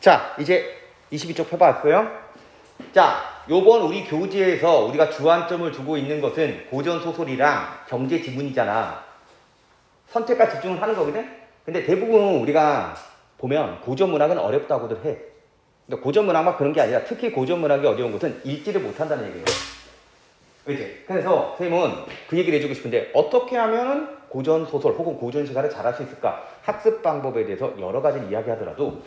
자, 이제 22쪽 펴봤어요. 자, 요번 우리 교재에서 우리가 주안점을 두고 있는 것은 고전소설이랑 경제지문이잖아. 선택과 집중을 하는 거거든? 근데 대부분 우리가 보면 고전문학은 어렵다고들 해. 근데 고전문학만 그런 게 아니라 특히 고전문학이 어려운 것은 읽지를 못한다는 얘기예요. 그치? 그래서 선생님은 그 얘기를 해주고 싶은데 어떻게 하면 고전소설 혹은 고전시가를 잘할 수 있을까? 학습 방법에 대해서 여러 가지를 이야기하더라도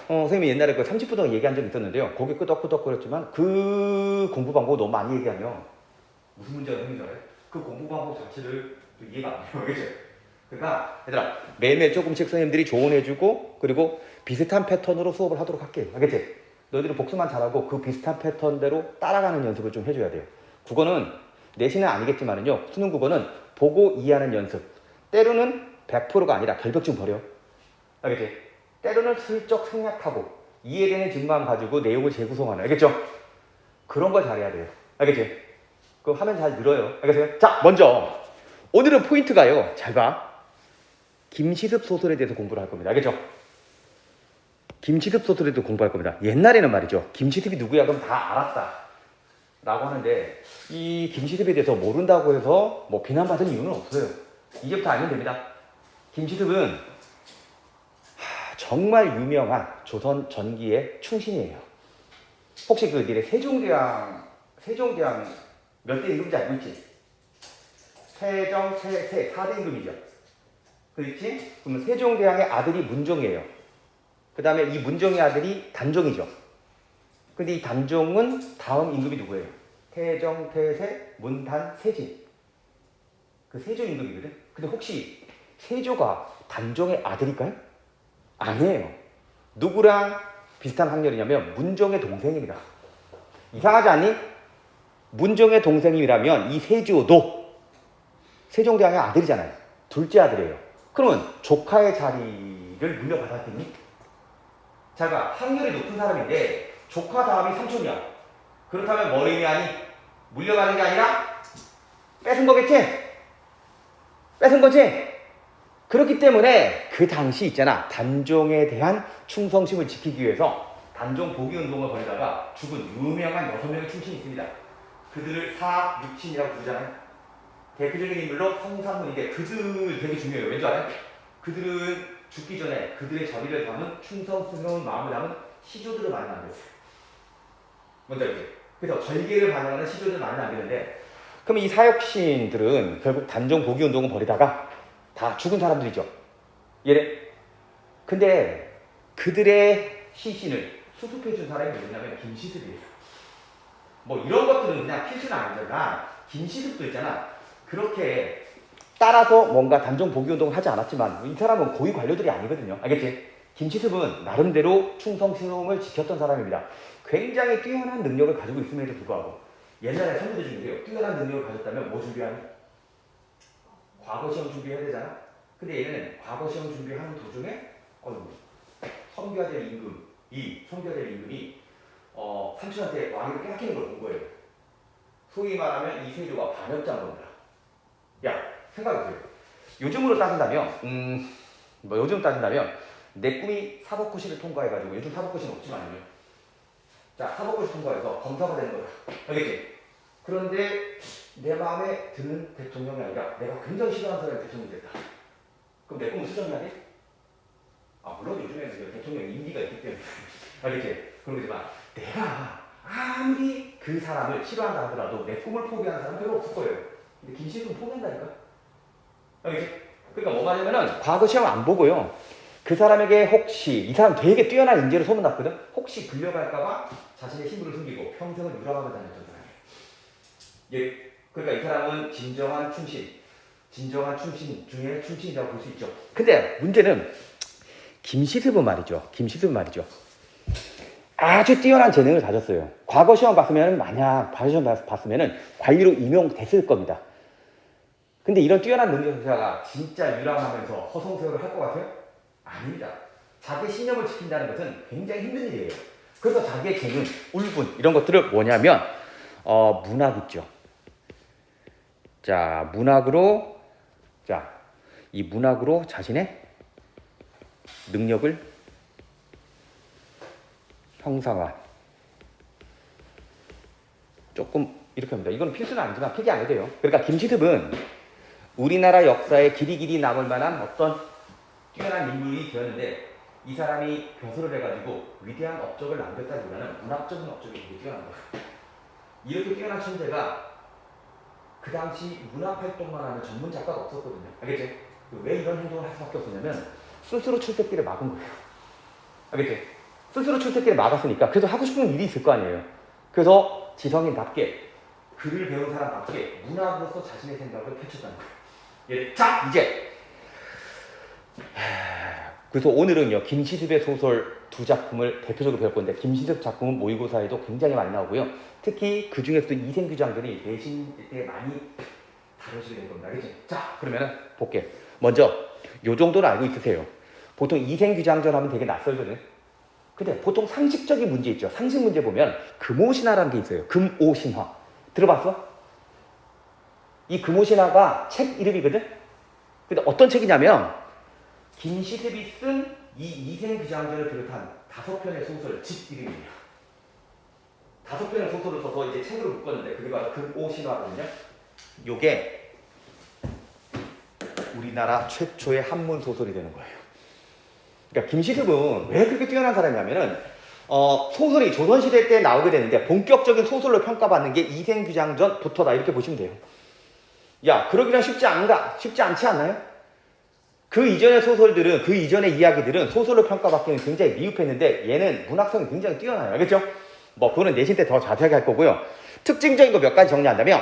선생님이 옛날에 그 30분 동안 얘기한 적이 있었는데요. 거기 끄덕끄덕 거렸지만 그 공부 방법 너무 많이 얘기하면 무슨 문제가 생긴 줄 알아요? 그 공부 방법 자체를 이해가 안 돼요. 그죠? 그러니까 얘들아 매일매일 조금씩 선생님들이 조언해주고 그리고 비슷한 패턴으로 수업을 하도록 할게. 알겠지? 너희들은 복습만 잘하고 그 비슷한 패턴대로 따라가는 연습을 좀 해줘야 돼요. 국어는 내신은 아니겠지만요. 수능 국어는 보고 이해하는 연습. 때로는 100%가 아니라 결벽증 버려. 알겠지? 때로는 슬쩍 생략하고 이해되는 증만 가지고 내용을 재구성하는. 알겠죠? 그런 걸 잘해야 돼요. 알겠지? 그거 하면 잘 늘어요. 알겠어요? 자, 먼저 오늘은 포인트가요. 잘 봐. 김시습 소설에 대해서 공부를 할 겁니다. 알겠죠? 김시습 소설에 대해서 공부할 겁니다. 옛날에는 말이죠. 김시습이 누구야? 그럼 다 알았다. 라고 하는데 이 김시습에 대해서 모른다고 해서 뭐 비난받을 이유는 없어요. 이제부터 알면 됩니다. 김시습은 정말 유명한 조선 전기의 충신이에요. 혹시 그 니네 세종대왕 몇 대 임금인지 알고 있지? 세종, 세 4대 임금이죠. 그렇지? 그러면 세종대왕의 아들이 문종이에요. 그 다음에 이 문종의 아들이 단종이죠. 근데 이 단종은 다음 임금이 누구예요? 태종, 태세, 문단, 세진. 그 세조 임금이거든. 근데 혹시 세조가 단종의 아들일까요? 아니에요. 누구랑 비슷한 학렬이냐면 문종의 동생입니다. 이상하지 않니? 문종의 동생이라면 이 세조도 세종대왕의 아들이잖아요. 둘째 아들이에요. 그러면 조카의 자리를 물려받았겠니? 자가 학렬이 높은 사람인데 조카 다음이 삼촌이야. 그렇다면 뭘 의미하니? 물려받은 게 아니라 뺏은 거겠지? 뺏은 거지? 그렇기 때문에 그 당시 있잖아. 단종에 대한 충성심을 지키기 위해서 단종 복위운동을 벌이다가 죽은 유명한 6명의 충신이 있습니다. 그들을 사육신이라고 부르잖아요. 대표적인 인물로 성삼문인데 그들 되게 중요해요. 왠지 알아요? 그들은 죽기 전에 그들의 저리를 담은 충성스러운 마음을 담은 시조들을 많이 남겼어요. 뭔지 알지? 그래서 절개를 반영하는 시조들을 많이 남기는데 그럼 이 사육신들은 결국 단종 복위운동을 벌이다가 다 죽은 사람들이죠. 예래? 근데 그들의 시신을 수습해준 사람이 누구냐면 김시습이에요. 뭐 이런 것들은 그냥 필수는 아니잖아. 김시습도 있잖아. 그렇게 따라서 뭔가 단종 복위운동을 하지 않았지만 이 사람은 고위 관료들이 아니거든요. 알겠지? 김시습은 나름대로 충성스러움을 지켰던 사람입니다. 굉장히 뛰어난 능력을 가지고 있음에도 불구하고 옛날에 선배들 중에요. 뛰어난 능력을 가졌다면 뭐 준비하니? 과거 시험 준비해야 되잖아. 근데 얘는 과거 시험 준비하는 도중에 선교해야 될 임금이 삼촌한테 왕위를 빼앗기는 걸 본 거예요. 소위 말하면 이 세조가 반역자인 겁니다. 야, 생각해보세요. 요즘으로 따진다면, 요즘 따진다면, 내 꿈이 사법고시를 통과해가지고, 요즘 사법고시는 없지만요. 자, 사법고시 통과해서 검사가 되는 거야. 알겠지? 그런데 내 마음에 드는 대통령이 아니라 내가 굉장히 싫어하는 사람이 대통령이 됐다. 그럼 내 꿈은 수정해야 돼? 물론 요즘에는 대통령 임기가 있기 때문에. 알겠지? 그러지만 내가 아무리 그 사람을 싫어한다 하더라도 내 꿈을 포기하는 사람은 별로 없을 거예요. 근데 김시습은 포기한다니까? 알겠지? 그러니까 뭐 말하냐면은 과거 시험 안 보고요. 그 사람에게 혹시 이 사람 되게 뛰어난 인재로 소문났거든? 혹시 불려갈까봐 자신의 신분을 숨기고 평생을 유랑하고 다녔던 사람이에요. 예, 그러니까 이 사람은 진정한 충신 중에 충신이라고 볼 수 있죠. 근데 문제는 김시습은 말이죠. 아주 뛰어난 재능을 가졌어요. 과거 시험 봤으면 만약 과거 시험 봤으면 관리로 임용됐을 겁니다. 근데 이런 뛰어난 능력자가 진짜 유랑하면서 허송세월을 할 것 같아요? 아닙니다. 자기 신념을 지킨다는 것은 굉장히 힘든 일이에요. 그래서 자기의 재능, 울분 이런 것들을 뭐냐면 문학 있죠. 자, 이 문학으로 자신의 능력을 형상화. 조금 이렇게 합니다. 이건 필수는 아니지만 필기 안 해도 돼요. 그러니까 김시습은 우리나라 역사에 길이 남을 만한 어떤 뛰어난 인물이 되었는데 이 사람이 병설을 해가지고 위대한 업적을 남겼다기보다는 문학적인 업적이 되게 뛰어난 거예요. 이렇게 뛰어난 천재가 그 당시 문학 활동만 하는 전문 작가가 없었거든요. 알겠지? 왜 이런 행동을 할 수밖에 없었냐면 스스로 출세길을 막은 거예요. 알겠지? 스스로 출세길을 막았으니까 그래도 하고 싶은 일이 있을 거 아니에요. 그래서 지성인답게 글을 배운 사람답게 문학으로서 자신의 생각을 펼쳤다는 거예요. 예, 자, 이제 그래서 오늘은요 김시습의 소설 두 작품을 대표적으로 배울 건데 김시습 작품은 모의고사에도 굉장히 많이 나오고요. 특히 그 중에서도 이생규장전이 내신 때 많이 다루시게 될 겁니다. 알겠지? 자, 그러면은 볼게요. 먼저 요 정도는 알고 있으세요. 보통 이생규장전 하면 되게 낯설거든. 근데 보통 상식적인 문제 있죠. 상식 문제 보면 금오신화라는 게 있어요. 금오신화. 들어봤어? 이 금오신화가 책 이름이거든? 근데 어떤 책이냐면 김시습이 쓴 이 이생규장전을 비롯한 5편의 소설 집 이름이에요. 5편의 소설을 써서 이제 책으로 묶었는데 그게 바로 금오신화거든요. 요게 우리나라 최초의 한문 소설이 되는 거예요. 그러니까 김시습은 왜 그렇게 뛰어난 사람이냐면은 소설이 조선시대 때 나오게 되는데 본격적인 소설로 평가받는 게 이생규장전부터다 이렇게 보시면 돼요. 야, 그러기란 쉽지 않지 않나요? 그 이전의 소설들은, 그 이전의 이야기들은 소설로 평가받기는 굉장히 미흡했는데 얘는 문학성이 굉장히 뛰어나요. 알겠죠? 뭐 그거는 내신 때 더 자세하게 할 거고요. 특징적인 거 몇 가지 정리한다면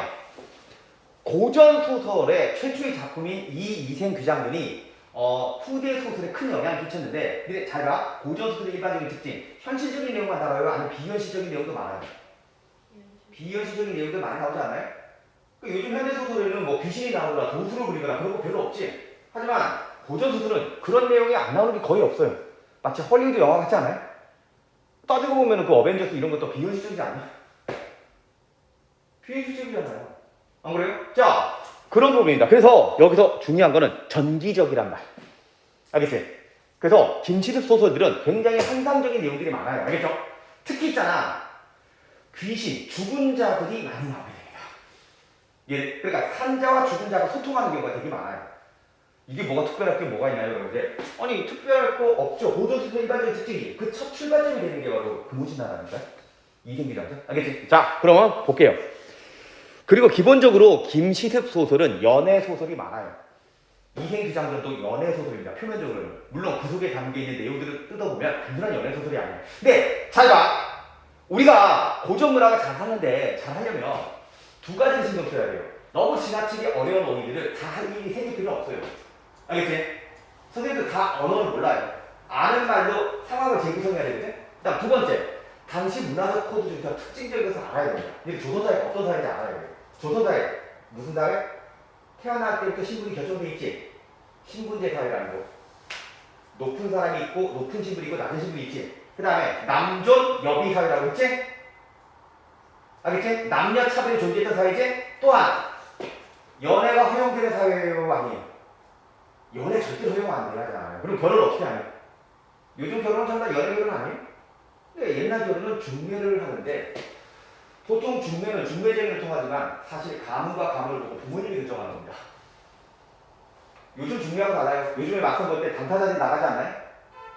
고전 소설의 최초의 작품인 이 이생규장전이 후대 소설에 큰 영향을 끼쳤는데 근데 잘 봐. 고전 소설의 일반적인 특징 현실적인 내용만 나와요? 아니면 비현실적인 내용도 많아요? 비현실적인 내용도 많이 나오지 않아요? 요즘 현대 소설에는 뭐 귀신이 나오거나 도수를 부리거나 그런 거 별로 없지. 하지만 고전 소설은 그런 내용이 안 나오는 게 거의 없어요. 마치 헐리우드 영화 같지 않아요? 따지고 보면 그 어벤져스 이런 것도 비현실적이지 않나요? 비현실적이잖아요. 안 그래요? 자, 그런 부분입니다. 그래서 여기서 중요한 거는 전기적이란 말. 알겠지? 그래서 김시습 소설들은 굉장히 환상적인 내용들이 많아요. 알겠죠? 특히 있잖아. 귀신, 죽은 자들이 많이 나오게 됩니다. 예, 그러니까 산자와 죽은 자가 소통하는 경우가 되게 많아요. 이게 뭐가 특별할 게 뭐가 있나요? 그런데 아니 특별할 거 없죠. 고전소설 일반적인 특징이 그 첫 출발점이 되는 게 바로 금오신화라니까. 이생규장전. 알겠지? 자, 그러면 볼게요. 그리고 기본적으로 김시습 소설은 연애 소설이 많아요. 이생규장전도 연애 소설입니다. 표면적으로는. 물론 그 속에 담겨있는 내용들을 뜯어보면 단순한 연애 소설이 아니에요. 근데 잘 봐. 우리가 고전 문학을 잘 하는데 잘 하려면 두 가지를 신경 써야 돼요. 너무 지나치게 어려운 어휘들을 다 할 일이 생길 필요는 없어요. 알겠지? 선생님들 다 언어를 몰라요. 아는 말로 상황을 재구성해야 되거든? 그다음 두 번째, 당시 문화적 코드 중에서 특징적인 것을 알아야 됩니다. 이게 조선사회가 어떤 사회인지 알아야 돼요. 조선사회, 무슨 사회? 태어날 때부터 신분이 결정돼 있지? 신분제 사회라는 거. 높은 사람이 있고, 높은 신분이 있고, 낮은 신분이 있지? 그 다음에 남존 여비 사회라고 했지? 알겠지? 남녀 차별이 존재했던 사회지? 또한 연애가 허용되는 사회요 아니에요? 연애 절대 허용 안 돼야 하잖아요. 그럼 결혼 어떻게 하냐? 요즘 결혼은 전부 다 연애 결혼 아니에요? 네, 옛날 결혼은 중매를 하는데 보통 중매는 중매쟁이를 통하지만 사실 가문과 가문을 보고 부모님이 결정하는 겁니다. 요즘 중매하고 달라요. 요즘에 막상 볼 때 당사자들이 나가지 않나요?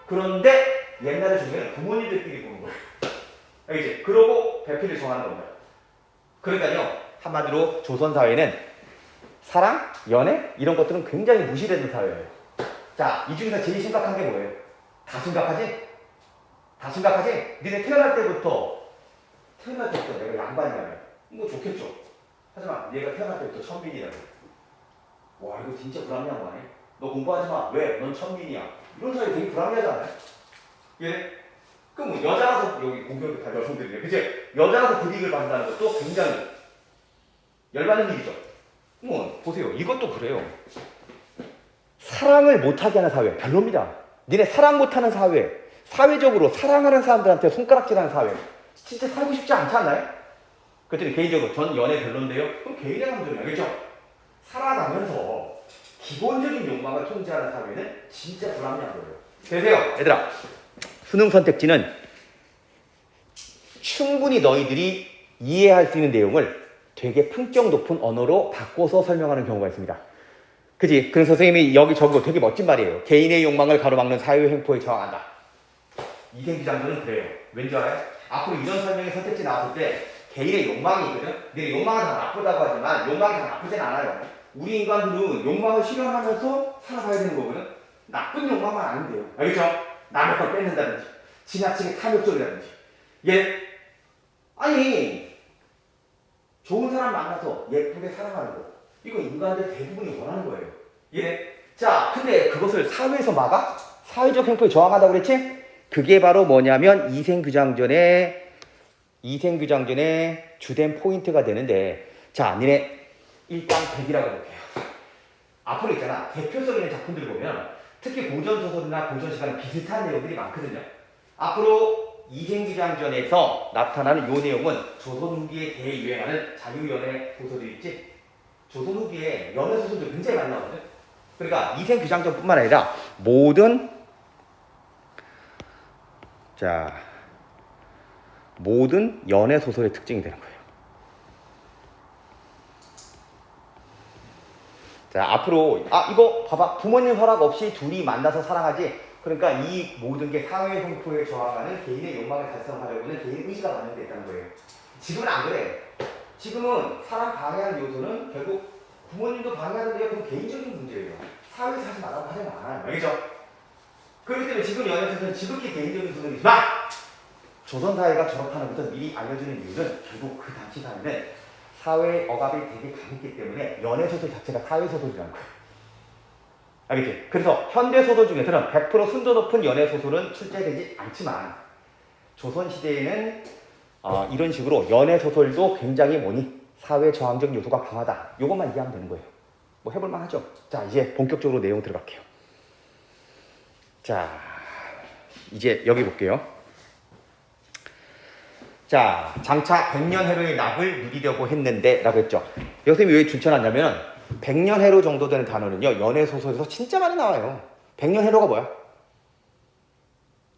그런데 옛날의 중매는 부모님들끼리 보는 거예요. 알겠지? 그러고 배필을 정하는 겁니다. 그러니까요, 한마디로 조선사회는 사랑, 연애 이런 것들은 굉장히 무시되는 사회예요. 자, 이 중에서 제일 심각한 게 뭐예요? 다 심각하지? 다 심각하지? 니네 태어날 때부터 내가 양반이라면 뭐 좋겠죠. 하지만 얘가 태어날 때부터 천민이라고. 와, 이거 진짜 불합리한 거 아니야? 너 공부하지 마. 왜? 넌 천민이야. 이런 사회 되게 불합리하지 않아요? 예? 그럼 뭐 여자라서 여기 공교롭게 다 여성들이에요. 그치? 여자라서 불이익을 받는다는 것도 굉장히 열받는 일이죠. 뭐 보세요. 이것도 그래요. 사랑을 못하게 하는 사회 별로입니다. 니네 사랑 못하는 사회, 사회적으로 사랑하는 사람들한테 손가락질하는 사회 진짜 살고 싶지 않지 않나요? 그랬더니 개인적으로 전 연애 별론데요. 그럼 개인의 감정이야. 그렇죠? 살아가면서 기본적인 욕망을 통제하는 사회는 진짜 불합리한 거예요. 그래서요 얘들아, 수능 선택지는 충분히 너희들이 이해할 수 있는 내용을 되게 품격 높은 언어로 바꿔서 설명하는 경우가 있습니다. 그지? 그래서 선생님이 여기 적은 거 되게 멋진 말이에요. 개인의 욕망을 가로막는 사회행포에 저항한다. 이생규장전은 그래요. 왠지 알아요? 앞으로 이런 설명의 선택지 나왔을 때 개인의 욕망이 있거든? 근데 욕망은 다 나쁘다고 하지만 욕망이 다 나쁘진 않아요. 우리 인간들은 욕망을 실현하면서 살아가야 되는 거거든? 나쁜 욕망만 아니면 돼요. 알겠죠? 남의 걸 뺏는다든지 지나치게 탐욕적이라든지 예? 아니 좋은 사람 만나서 예쁘게 사랑하는 거 이거 인간들 대부분이 원하는 거예요. 예? 자, 근데 그것을 사회에서 막아? 사회적 행포에 저항한다고 그랬지? 그게 바로 뭐냐면 이생규장전의 주된 포인트가 되는데, 자, 니네 일당 100이라고 해볼게요. 앞으로 있잖아. 대표성 있는 작품들 보면 특히 고전소설이나 고전시가는 비슷한 내용들이 많거든요. 앞으로 이생규장전에서 나타나는 요 내용은 조선 후기에 대유행하는 자유연애 소설이 있지? 조선 후기에 연애 소설도 굉장히 많이 나오거든. 그러니까 이생규장전뿐만 아니라 모든 연애 소설의 특징이 되는 거예요. 자, 앞으로 이거 봐봐. 부모님 허락 없이 둘이 만나서 사랑하지. 그러니까 이 모든 게 사회 형포에 저항하는 개인의 욕망을 달성하려고는 개인 의지가 반영되어 있다는 거예요. 지금은 안 그래. 지금은 사람 방해하는 요소는 결국 부모님도 방해하는데요. 그건 개인적인 문제예요. 사회에서 하지 말라고 하지 않아요. 알겠죠? 그렇기 때문에 지금 연애에서는 지극히 개인적인 소설이지만 조선사회가 졸업하는 것을 미리 알려주는 이유는 결국 그 당시 사회는 사회 억압이 되게 강했기 때문에 연애소설 자체가 사회소설이라는 거예요. 알겠지? 그래서 현대소설 중에서는 100% 순도 높은 연애소설은 출제되지 않지만 조선시대에는 이런 식으로 연애소설도 굉장히 사회 저항적 요소가 강하다. 이것만 이해하면 되는 거예요. 뭐 해볼만 하죠? 자, 이제 본격적으로 내용 들어갈게요. 자, 이제 여기 볼게요. 자, 장차 100년 해로의 낙을 누리려고 했는데 라고 했죠. 선생님이 왜 줄쳐놨냐면 100년 해로 정도 되는 단어는요, 연애소설에서 진짜 많이 나와요. 100년 해로가 뭐야?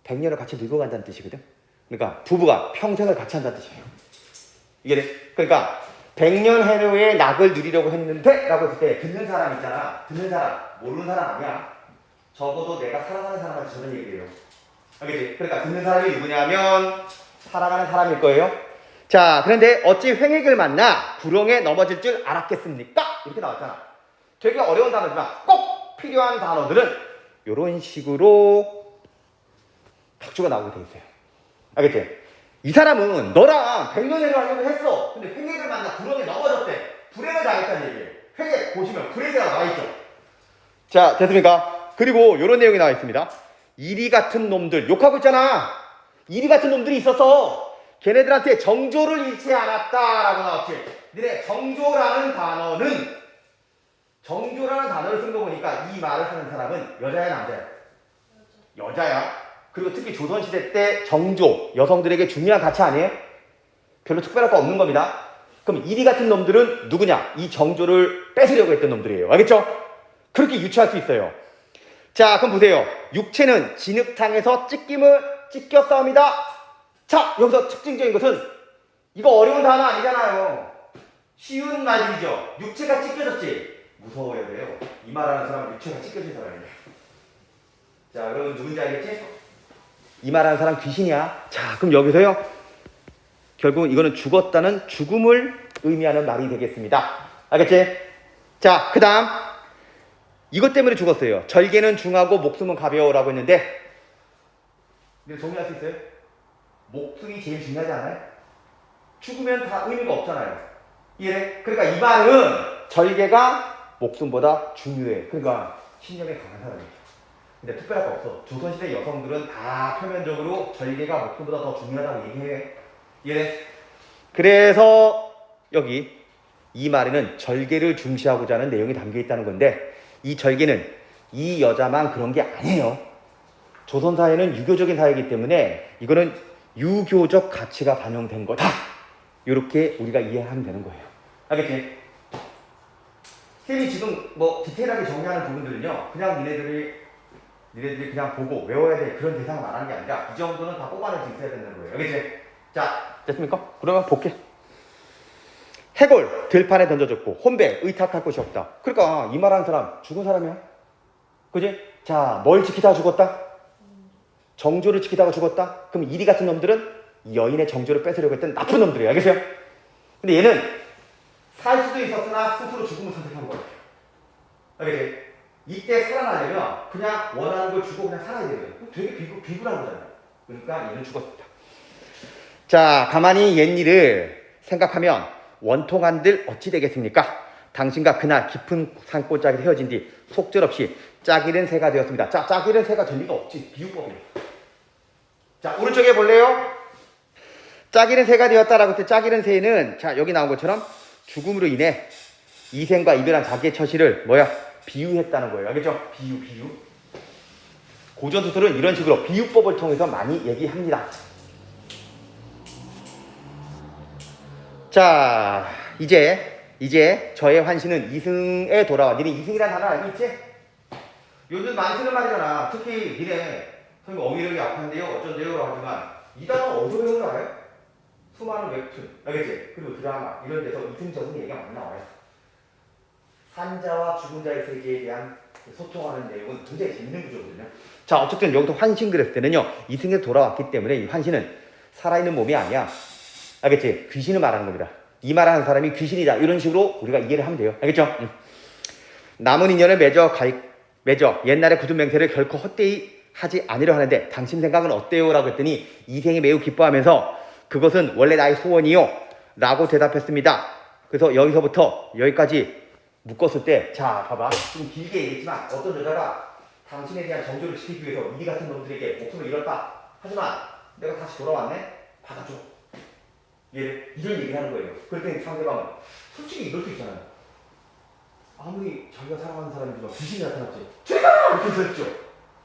100년을 같이 늙어간다는 뜻이거든. 그러니까 부부가 평생을 같이 한다는 뜻이에요. 그러니까 100년 해로의 낙을 누리려고 했는데 라고 했을 때 듣는 사람 있잖아. 듣는 사람, 모르는 사람 아니야. 적어도 내가 사랑하는 사람한테 저런 얘기를 해요. 알겠지? 그러니까 듣는 사람이 누구냐면 살아가는 사람일 거예요. 자, 그런데 어찌 횡액을 만나 구렁에 넘어질 줄 알았겠습니까? 이렇게 나왔잖아. 되게 어려운 단어지만 꼭 필요한 단어들은 이런 식으로 탁주가 나오게 돼 있어요. 알겠지? 이 사람은 너랑 100년회로 하려고 했어. 근데 횡액을 만나 구렁에 넘어졌대. 불행을 당했다는 얘기예요. 횡액 보시면 불행이라고 나와있죠. 자, 됐습니까? 그리고 이런 내용이 나와 있습니다. 이리 같은 놈들 욕하고 있잖아. 이리 같은 놈들이 있어서 걔네들한테 정조를 잃지 않았다라고 나왔지. 근데 정조라는 단어를 쓴 거 보니까 이 말을 하는 사람은 여자야 남자야? 여자야. 그리고 특히 조선시대 때 정조, 여성들에게 중요한 가치 아니에요? 별로 특별할 거 없는 겁니다. 그럼 이리 같은 놈들은 누구냐? 이 정조를 뺏으려고 했던 놈들이에요. 알겠죠? 그렇게 유추할 수 있어요. 자, 그럼 보세요. 육체는 진흙탕에서 찢겨 싸웁니다. 자, 여기서 특징적인 것은 이거 어려운 단어 아니잖아요. 쉬운 말이죠. 육체가 찢겨졌지. 무서워야 돼요. 이 말하는 사람은 육체가 찢겨진 사람이에요. 자, 여러분 누군지 알겠지? 이 말하는 사람 귀신이야. 자, 그럼 여기서요. 결국 이거는 죽었다는 죽음을 의미하는 말이 되겠습니다. 알겠지? 자, 그 다음 이것 때문에 죽었어요. 절개는 중하고 목숨은 가벼워라고 했는데 동의할 수 있어요? 목숨이 제일 중요하지 않아요? 죽으면 다 의미가 없잖아요. 이해해? 그러니까 이 말은 절개가 목숨보다 중요해. 그러니까 신념이 강한 사람이에요. 근데 특별할 거 없어. 조선시대 여성들은 다 표면적으로 절개가 목숨보다 더 중요하다고 얘기해. 이해해? 그래서 여기 이 말에는 절개를 중시하고자 하는 내용이 담겨 있다는 건데 이 절개는 이 여자만 그런 게 아니에요. 조선사회는 유교적인 사회이기 때문에 이거는 유교적 가치가 반영된 거다. 이렇게 우리가 이해하면 되는 거예요. 알겠지? 쌤이 지금 디테일하게 정리하는 부분들은요. 그냥 니네들이 그냥 보고 외워야 될 그런 대상을 말하는 게 아니라 이 정도는 다 뽑아낼 수 있어야 된다는 거예요. 알겠지? 자, 됐습니까? 그러면 볼게. 해골 들판에 던져졌고 혼배 의탁할 곳이 없다. 그러니까 이 말하는 사람 죽은 사람이야. 그지? 자, 뭘 지키다가 죽었다? 정조를 지키다가 죽었다? 그럼 이리 같은 놈들은 여인의 정조를 뺏으려고 했던 나쁜 놈들이에요. 알겠어요? 근데 얘는 살 수도 있었으나 스스로 죽음을 선택한 거예요. 알겠지? 이때 살아나려면 그냥 원하는 걸 주고 그냥 살아야 되거든요. 되게 비굴한 거잖아요. 그러니까 얘는 죽었습니다. 자, 가만히 옛일을 생각하면 원통한들 어찌 되겠습니까? 당신과 그날 깊은 산골짜기에 헤어진 뒤 속절없이 짝이른 새가 되었습니다. 자, 짝이른 새가 될 리가 없지. 비유법이에요. 자, 오른쪽에 볼래요? 짝이른 새가 되었다라고 할 때 짝이른 새는 자, 여기 나온 것처럼 죽음으로 인해 이생과 이별한 자기의 처시를 비유했다는 거예요. 알겠죠? 비유. 고전소설은 이런 식으로 비유법을 통해서 많이 얘기합니다. 자, 이제 저의 환시는 이승에 돌아와. 니네 이승이라는 단어 알고 있지? 요즘 많이 쓰는 말이잖아. 특히 니네 선생님 어휘력이 약한데요 어쩐데요 라고 하지만 이 단어 어디서 배운 거 알아요? 수많은 웹툰, 알겠지? 그리고 드라마 이런 데서 이승저승 얘기가 많이 나와요. 산자와 죽은 자의 세계에 대한 소통하는 내용은 굉장히 재밌는 구조거든요. 자, 어쨌든 여기서 환신 그랬을 때는요, 이승에 돌아왔기 때문에 이 환신은 살아있는 몸이 아니야. 알겠지? 귀신을 말하는 겁니다. 이 말하는 사람이 귀신이다. 이런 식으로 우리가 이해를 하면 돼요. 알겠죠? 남은 인연을 맺어 옛날의 굳은 맹세를 결코 헛되이 하지 않으려 하는데 당신 생각은 어때요? 라고 했더니 이생이 매우 기뻐하면서 그것은 원래 나의 소원이요 라고 대답했습니다. 그래서 여기서부터 여기까지 묶었을 때, 자, 봐봐. 좀 길게 얘기했지만 어떤 여자가 당신에 대한 정조를 지키기 위해서 이리 같은 놈들에게 목숨을 잃었다. 하지만 내가 다시 돌아왔네? 받아줘. 이런 얘기를 하는 거예요. 그럴 때 상대방은 솔직히 이럴 수 있잖아요. 아무리 자기가 사랑하는 사람이지만 귀신이 나타났지. 제가! 이렇게 했었죠.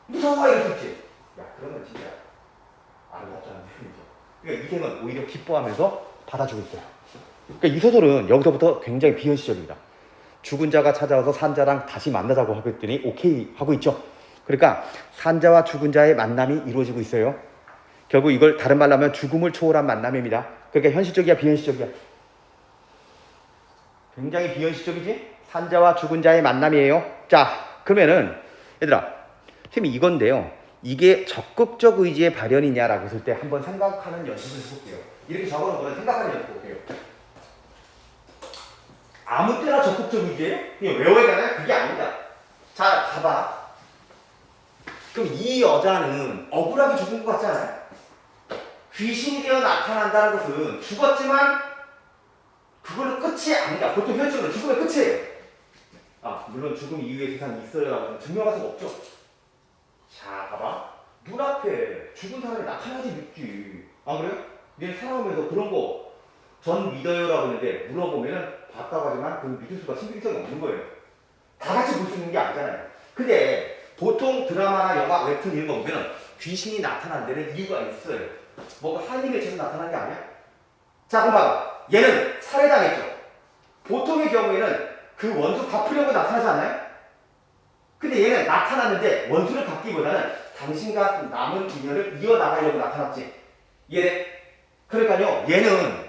무서워! 이럴 수 있지. 야, 그러면 진짜 아름답잖아. 그러니까 이생은 오히려 기뻐하면서 받아주고 있어요. 그러니까 이 소설은 여기서부터 굉장히 비현실적입니다. 죽은 자가 찾아와서 산자랑 다시 만나자고 하고 했더니 오케이 하고 있죠. 그러니까 산자와 죽은 자의 만남이 이루어지고 있어요. 결국 이걸 다른 말로 하면 죽음을 초월한 만남입니다. 그러니까 현실적이야 비현실적이야? 굉장히 비현실적이지? 산자와 죽은 자의 만남이에요. 자, 그러면은 얘들아, 선생님이 이건데요. 이게 적극적 의지의 발현이냐라고 했을 때 한번 생각하는 연습을 해볼게요. 이렇게 적어놓은 거는 생각하는 연습 볼게요. 아무 때나 적극적 의지예요? 그냥 외워야 되나요? 그게 아니다. 자, 봐봐. 그럼 이 여자는 억울하게 죽은 것 같지 않아요? 귀신이 되어 나타난다는 것은 죽었지만 그걸로 끝이 아니다. 보통 현실은 죽음의 끝이에요. 아, 물론 죽음 이후의 세상이 있어야 증명할 수가 없죠. 자, 봐봐. 눈앞에 죽은 사람이 나타나지 믿지. 아, 그래요? 얘 살아오면서 그런 거 전 믿어요라고 했는데 물어보면은 봤다고 하지만 그 믿을 수가 신빙성이 없는 거예요. 다 같이 볼 수 있는 게 아니잖아요. 근데 보통 드라마나 영화, 웹툰 이런 거 보면은 귀신이 나타난 데는 이유가 있어요. 뭐가 한이 맺혀서 나타난 게 아니야? 자, 그럼 봐봐. 얘는 살해당했죠. 보통의 경우에는 그 원수 갚으려고 나타나지 않나요? 근데 얘는 나타났는데 원수를 갚기보다는 당신과 남은 인연을 이어나가려고 나타났지. 그러니까요, 얘는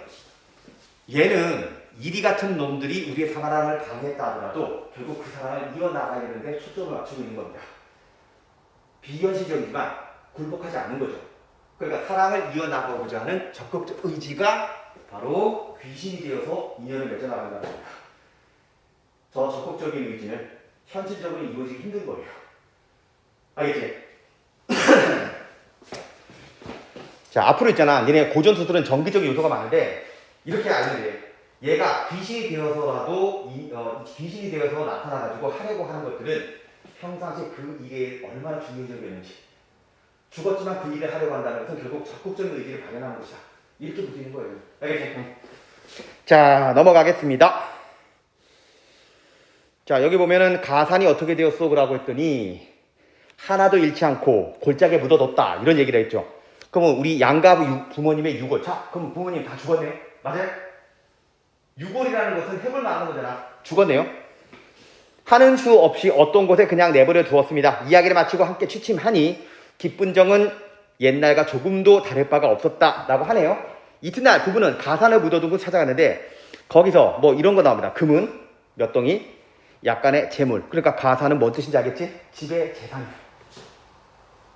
이리 같은 놈들이 우리의 사랑을 방해했다 하더라도 결국 그 사랑을 이어나가야 되는데 초점을 맞추고 있는 겁니다. 비현실적이지만 굴복하지 않는 거죠. 그러니까 사랑을 이어나가고자 하는 적극적 의지가 바로 귀신이 되어서 인연을 맺어나간다는 겁니다. 저 적극적인 의지는 현실적으로 이루어지기 힘든 거예요. 알겠지? 자, 앞으로 있잖아. 얘네 고전소설은 정기적인 요소가 많은데 이렇게 알면 돼. 얘가 귀신이 되어서라도 귀신이 되어서 나타나가지고 하려고 하는 것들은 평상시에 그 일에 얼마나 중요적이었는지, 죽었지만 그 일을 하려고 한다는 것은 결국 적극적인 의지를 발현하는 것이다. 이렇게 볼 수 있는 거예요. 알겠지? 자, 넘어가겠습니다. 자, 여기 보면은 가산이 어떻게 되었어? 라고 했더니 하나도 잃지 않고 골짜기에 묻어뒀다. 이런 얘기를 했죠. 그러면 우리 양가 부모님의 유골. 자, 그럼 부모님 다 죽었네요. 맞아요? 유골이라는 것은 해볼 만한 거잖아. 죽었네요. 하는 수 없이 어떤 곳에 그냥 내버려 두었습니다. 이야기를 마치고 함께 취침하니 기쁜 정은 옛날과 조금도 다를 바가 없었다라고 하네요. 이튿날 부부는 가산을 묻어둔 곳 찾아갔는데 거기서 뭐 이런 거 나옵니다. 금은 몇 덩이, 약간의 재물. 그러니까 가산은 뭔 뜻인지 알겠지? 집의 재산이에요.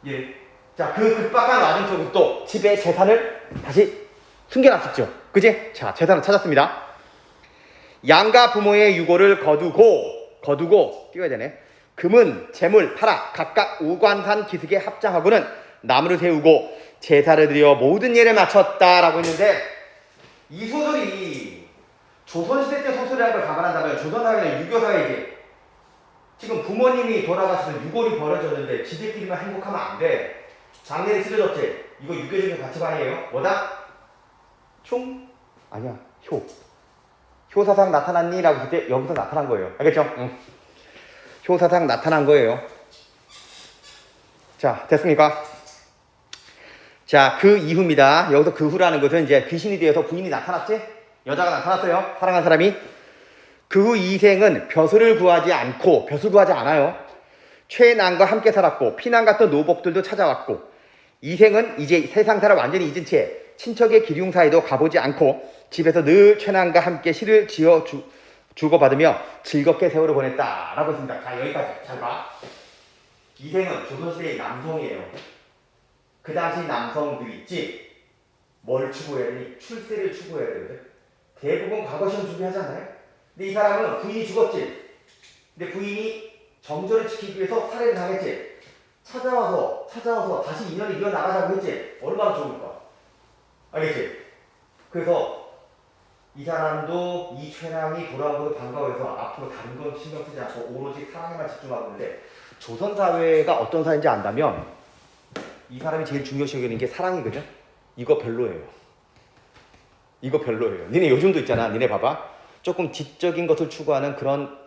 예. 자, 그 급박한 와중 속에서 또 집의 재산을 다시 숨겨놨었죠. 그지? 자, 재산을 찾았습니다. 양가 부모의 유고를 거두고 띄워야 되네. 금은 재물 팔아 각각 5관산 기슭에 합장하고는 나무를 세우고 제사를 드려 모든 예를 마쳤다라고 했는데, 이 소설이 조선시대 때 소설이라는 걸 감안한다면 조선사회는 유교사회지. 지금 부모님이 돌아가셔서 유골이 벌어졌는데 지들끼리만 행복하면 안 돼. 장례를 치러졌지. 이거 유교적인 가치관이에요. 뭐다? 아니야, 효사상 나타났니? 라고 했을 때 여기서 나타난 거예요. 알겠죠? 응. 효사상 나타난 거예요. 자, 됐습니까? 자, 그 이후입니다. 여기서 그 후라는 것은 이제 귀신이 되어서 부인이 나타났지? 여자가 나타났어요. 사랑한 사람이. 그 후 이생은 벼슬을 구하지 않아요. 최난과 함께 살았고 피난 같은 노복들도 찾아왔고, 이생은 이제 세상사를 완전히 잊은 채 친척의 기륭사에도 가보지 않고 집에서 늘 최난과 함께 시를 지어 주고받으며 즐겁게 세월을 보냈다라고 했습니다. 자, 여기까지 잘 봐. 이생은 조선시대의 남성이에요. 그 당시 남성들이 있지, 뭘 추구해야 되니? 출세를 추구해야 되거든. 대부분 과거 시험 준비하잖아요. 근데 이 사람은 부인이 죽었지. 근데 부인이 정절을 지키기 위해서 살해를 당했지. 찾아와서 다시 인연을 이어나가자고 했지. 얼마나 좋을까. 알겠지? 그래서 이 사람도 이 최랑이 돌아온 것을 반가워해서 앞으로 다른 건 신경 쓰지 않고 오로지 사랑에만 집중하고 있는데, 조선사회가 어떤 사회인지 안다면 이 사람이 제일 중요시 여기는 게 사랑이거든. 이거 별로예요. 니네 요즘도 있잖아. 니네 봐봐. 조금 지적인 것을 추구하는 그런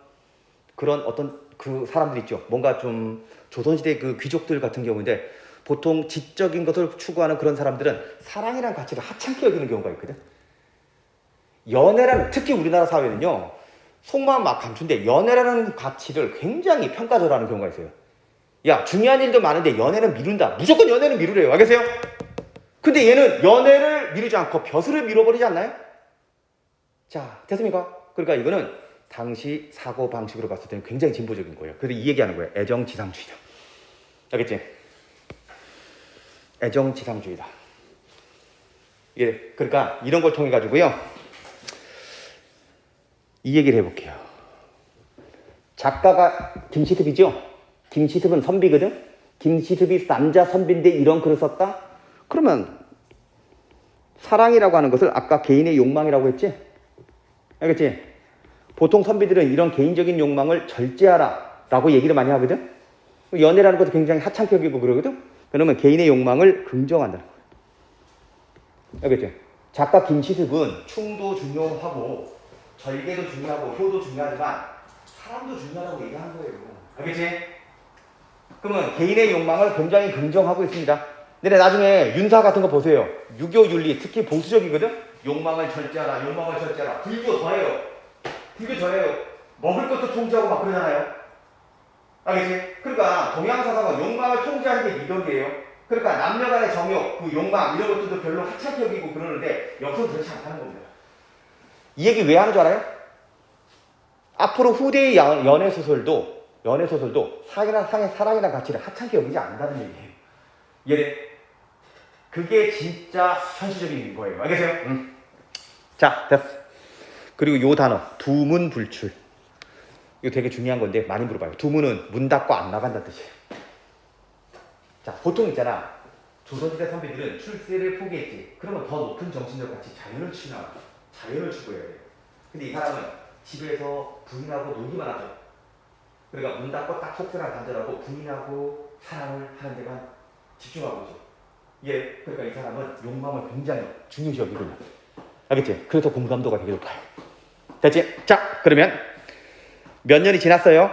어떤 그 사람들 있죠. 뭔가 좀 조선시대 그 귀족들 같은 경우인데, 보통 지적인 것을 추구하는 그런 사람들은 사랑이라는 가치를 하찮게 여기는 경우가 있거든. 연애라는, 특히 우리나라 사회는요, 속마음 막 감춘데 연애라는 가치를 굉장히 평가절하하는 경우가 있어요. 야, 중요한 일도 많은데 연애는 미룬다. 무조건 연애는 미루래요. 알겠어요? 근데 얘는 연애를 미루지 않고 벼슬을 미뤄버리지 않나요? 자, 됐습니까? 그러니까 이거는 당시 사고방식으로 봤을 때는 굉장히 진보적인 거예요. 그래서 이 얘기하는 거예요. 애정지상주의다. 알겠지? 애정지상주의다. 예, 그러니까 이런 걸 통해 가지고요, 이 얘기를 해볼게요. 작가가 김시습이죠? 김시습은 선비거든? 김시습이 남자 선비인데 이런 글을 썼다? 그러면 사랑이라고 하는 것을 아까 개인의 욕망이라고 했지? 알겠지? 보통 선비들은 이런 개인적인 욕망을 절제하라 라고 얘기를 많이 하거든? 연애라는 것도 굉장히 하찮게 여기고 그러거든? 그러면 개인의 욕망을 긍정한다는 거예요. 알겠지? 작가 김시습은 충도 중요하고 절개도 중요하고 효도 중요하지만 사람도 중요하다고 얘기한 거예요. 알겠지? 그러면 개인의 욕망을 굉장히 긍정하고 있습니다. 근데 나중에 윤사 같은 거 보세요. 유교 윤리, 특히 보수적이거든? 욕망을 절제하라. 불교 더해요. 먹을 것도 통제하고 막 그러잖아요. 알겠지? 그러니까 동양사상은 욕망을 통제하는 게 미덕이에요. 그러니까 남녀 간의 정욕, 그 욕망 이런 것들도 별로 하찮게 여기고 그러는데 여기서는 그렇지 않다는 겁니다. 이 얘기 왜 하는 줄 알아요? 앞으로 후대의 연애소설도 사랑이라는 가치를 하찮게 여기지 않는다는 얘기예요. 이해돼? 그게 진짜 현실적인 거예요. 알겠어요? 자, 됐어. 그리고 요 단어, 두문불출. 이거 되게 중요한 건데 많이 물어봐요. 두문은 문 닫고 안 나간다는 뜻이에요. 자, 보통 있잖아. 조선시대 선비들은 출세를 포기했지. 그러면 더 높은 정신적 가치, 자연을 추구해야 돼요. 근데 이 사람은 집에서 부인하고 놀기만 하죠. 그러니까 문 닫고 딱 속세랑 단절하고 부인하고 사랑을 하는 데만 집중하고 있죠. 예, 그러니까 이 사람은 욕망을 굉장히 중요시 여기거든요. 알겠지? 그래서 공감도가 되게 높아요. 됐지? 자, 그러면 몇 년이 지났어요.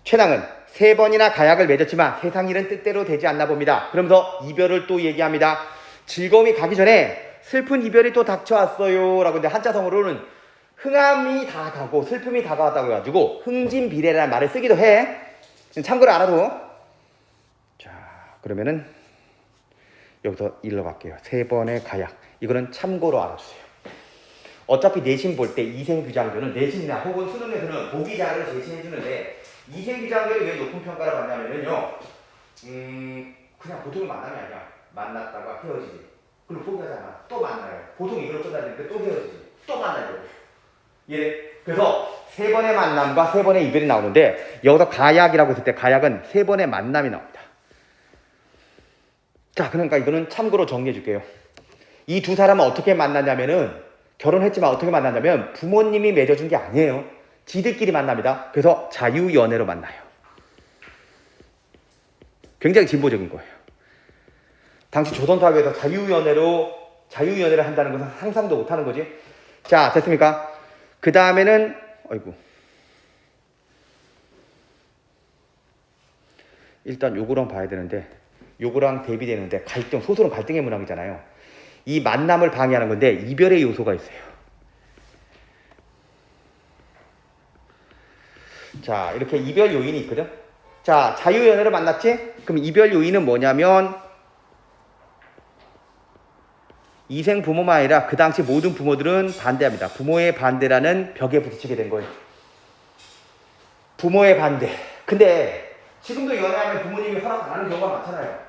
최낭은 3번이나 가약을 맺었지만 세상 일은 뜻대로 되지 않나 봅니다. 그러면서 이별을 또 얘기합니다. 즐거움이 가기 전에 슬픈 이별이 또 닥쳐왔어요 라고. 근데 한자성어로는 흥함이 다 가고 슬픔이 다가왔다고 해가지고 흥진비례라는 말을 쓰기도 해. 참고로 알아도. 자, 그러면은 여기서 일로 갈게요. 3번의 가약. 이거는 참고로 알아주세요. 어차피 내신 볼 때 이생규장교는 내신이나 혹은 수능에서는 보기 자료를 제시해 주는데 이생규장교를 왜 높은 평가를 받냐면요. 그냥 보통의 만남이 아니야. 만났다가 헤어지지. 그리고 포기하잖아. 또 만나요. 보통 이걸로 끝나는데 또 헤어지지. 또 만나요. 예. 그래서 3번의 만남과 3번의 이별이 나오는데 여기서 가약이라고 했을 때 가약은 3번의 만남이 나옵니다. 자, 그러니까 이거는 참고로 정리해 줄게요. 이 두 사람은 어떻게 만났냐면은 결혼했지만 어떻게 만났냐면 부모님이 맺어준 게 아니에요. 지들끼리 만납니다. 그래서 자유연애로 만나요. 굉장히 진보적인 거예요. 당시 조선사회에서 자유연애를 한다는 것은 상상도 못하는 거지. 자, 됐습니까? 그 다음에는 아이고 일단 요거랑 봐야 되는데 요거랑 대비되는데 소설은 갈등의 문학이잖아요. 이 만남을 방해하는 건데 이별의 요소가 있어요. 자, 이렇게 이별 요인이 있거든. 자, 자유연애를 만났지? 그럼 이별 요인은 뭐냐면 이생 부모만 아니라 그 당시 모든 부모들은 반대합니다. 부모의 반대라는 벽에 부딪히게 된 거예요. 부모의 반대. 근데 지금도 연애하면 부모님이 허락 안 하는 경우가 많잖아요.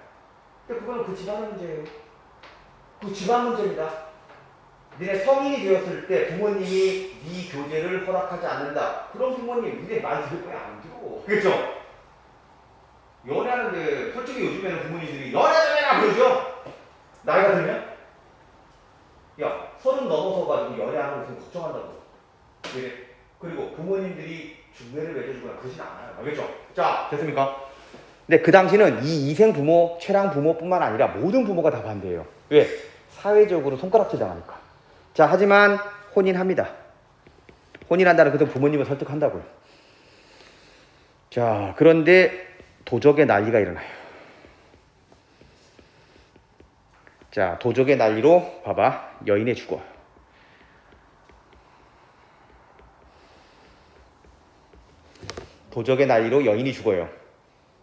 근데 그거는 그 집안의 문제예요. 그 집안 문제입니다. 니네 성인이 되었을 때 부모님이 네 교제를 허락하지 않는다. 그런 부모님 니네 말 들을 거야 안 들어. 그렇죠? 연애하는데 솔직히 요즘에는 부모님들이 연애 좀 해라 그러죠? 나이가 들면? 야, 30 넘어서 가지고 연애하는 것은 걱정한다고. 네. 그리고 부모님들이 중매를 맺어주거나 그러진 않아요. 알겠죠? 자, 됐습니까? 근데 그 당시는 이 이생 부모, 최랑 부모뿐만 아니라 모든 부모가 다 반대해요. 왜? 사회적으로 손가락질 당하니까. 자, 하지만 혼인합니다. 혼인한다는 것은 부모님을 설득한다고요. 자, 그런데 도적의 난리가 일어나요. 자, 도적의 난리로 봐봐. 여인이 죽어요. 도적의 난리로 여인이 죽어요.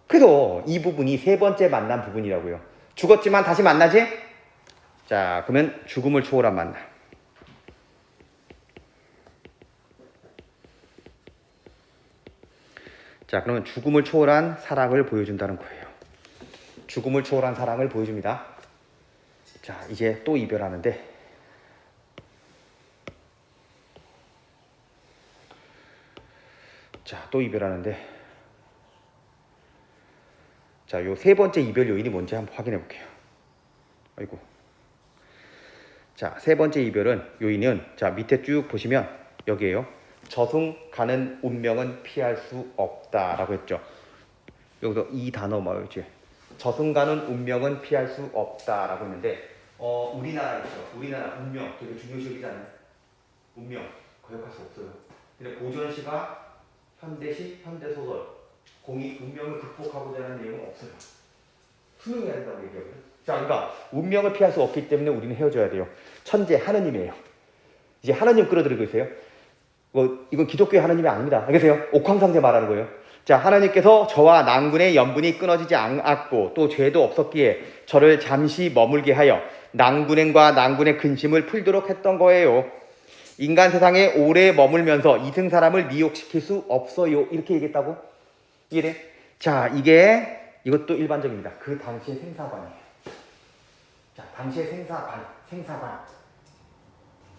그래서 이 부분이 3번째 만난 부분이라고요. 죽었지만 다시 만나지? 자, 그러면 죽음을 초월한 만남. 자, 그러면 죽음을 초월한 사랑을 보여준다는 거예요. 죽음을 초월한 사랑을 보여줍니다. 자, 이제 또 이별하는데 자, 또 이별하는데 자, 요 3번째 이별 요인이 뭔지 한번 확인해 볼게요. 아이고. 자, 3번째 이별은 요인은 자, 밑에 쭉 보시면 여기에요. 저승 가는 운명은 피할 수 없다라고 했죠. 여기서 이 단어 뭐였지? 저승 가는 운명은 피할 수 없다라고 했는데 우리나라 있죠. 우리나라 운명 되게 중요시 여기잖아요. 운명 거역할 수 없어요. 근데 고전시가 현대시, 현대소설 공이 운명을 극복하고자 하는 내용은 없어요. 수능해야 된다고 얘기하거든. 자, 그러니까 운명을 피할 수 없기 때문에 우리는 헤어져야 돼요. 천재 하느님이에요. 이제 하느님 끌어들이고 있어요. 이건 기독교의 하느님이 아닙니다. 알겠어요? 옥황상제 말하는 거예요. 자, 하나님께서 저와 낭군의 연분이 끊어지지 않았고 또 죄도 없었기에 저를 잠시 머물게 하여 낭군행과 낭군의 근심을 풀도록 했던 거예요. 인간 세상에 오래 머물면서 이승 사람을 미혹시킬 수 없어요. 이렇게 얘기했다고? 이해돼? 자, 이것도 일반적입니다. 그 당시의 생사관이에요. 자, 당시의 생사관.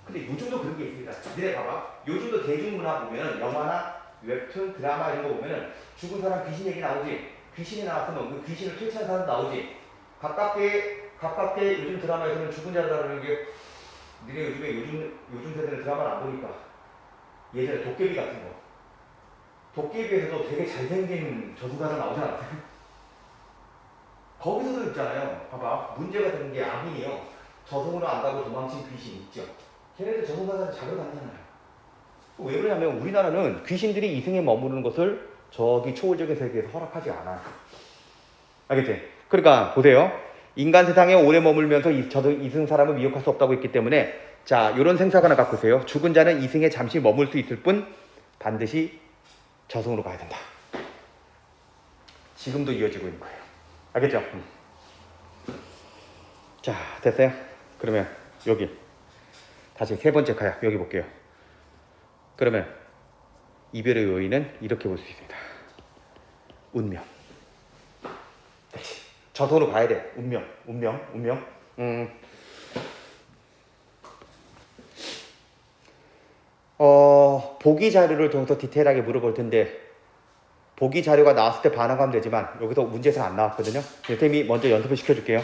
근데 요즘도 그런 게 있습니다. 니네 봐봐. 요즘도 대중문화 보면은 영화나 웹툰, 드라마 이런 거 보면은 죽은 사람 귀신 얘기 나오지. 귀신이 나왔으면 그 귀신을 퇴치한 사람 나오지. 가깝게 요즘 드라마에서는 죽은 자라는 게 니네 요즘 세대는 드라마를 안 보니까 예전에 도깨비 같은 거. 도깨비에서도 되게 잘생긴 저승사자 나오지 않았어요? 거기서도 있잖아요. 봐봐. 문제가 되는 게 악인이요. 저승으로 안 가고 도망친 귀신 있죠. 걔네들 저승사자를 잡으러 다니잖아요. 왜 그러냐면 우리나라는 귀신들이 이승에 머무르는 것을 저기 초월적인 세계에서 허락하지 않아요. 알겠지? 그러니까 보세요. 인간 세상에 오래 머물면서 이승 사람을 미혹할 수 없다고 했기 때문에 자, 이런 생사관을 갖고 있어요. 죽은 자는 이승에 잠시 머물 수 있을 뿐 반드시 저승으로 가야 된다. 지금도 이어지고 있는 거예요. 알겠죠? 자, 됐어요? 그러면 여기 다시 세 번째 가약 여기 볼게요. 그러면 이별의 요인은 이렇게 볼 수 있습니다. 운명. 저손으로 가야 돼. 운명. 보기 자료를 통해서 디테일하게 물어볼 텐데 보기 자료가 나왔을 때 반응하면 되지만 여기서 문제에서는 안 나왔거든요. 선생님이 먼저 연습을 시켜줄게요.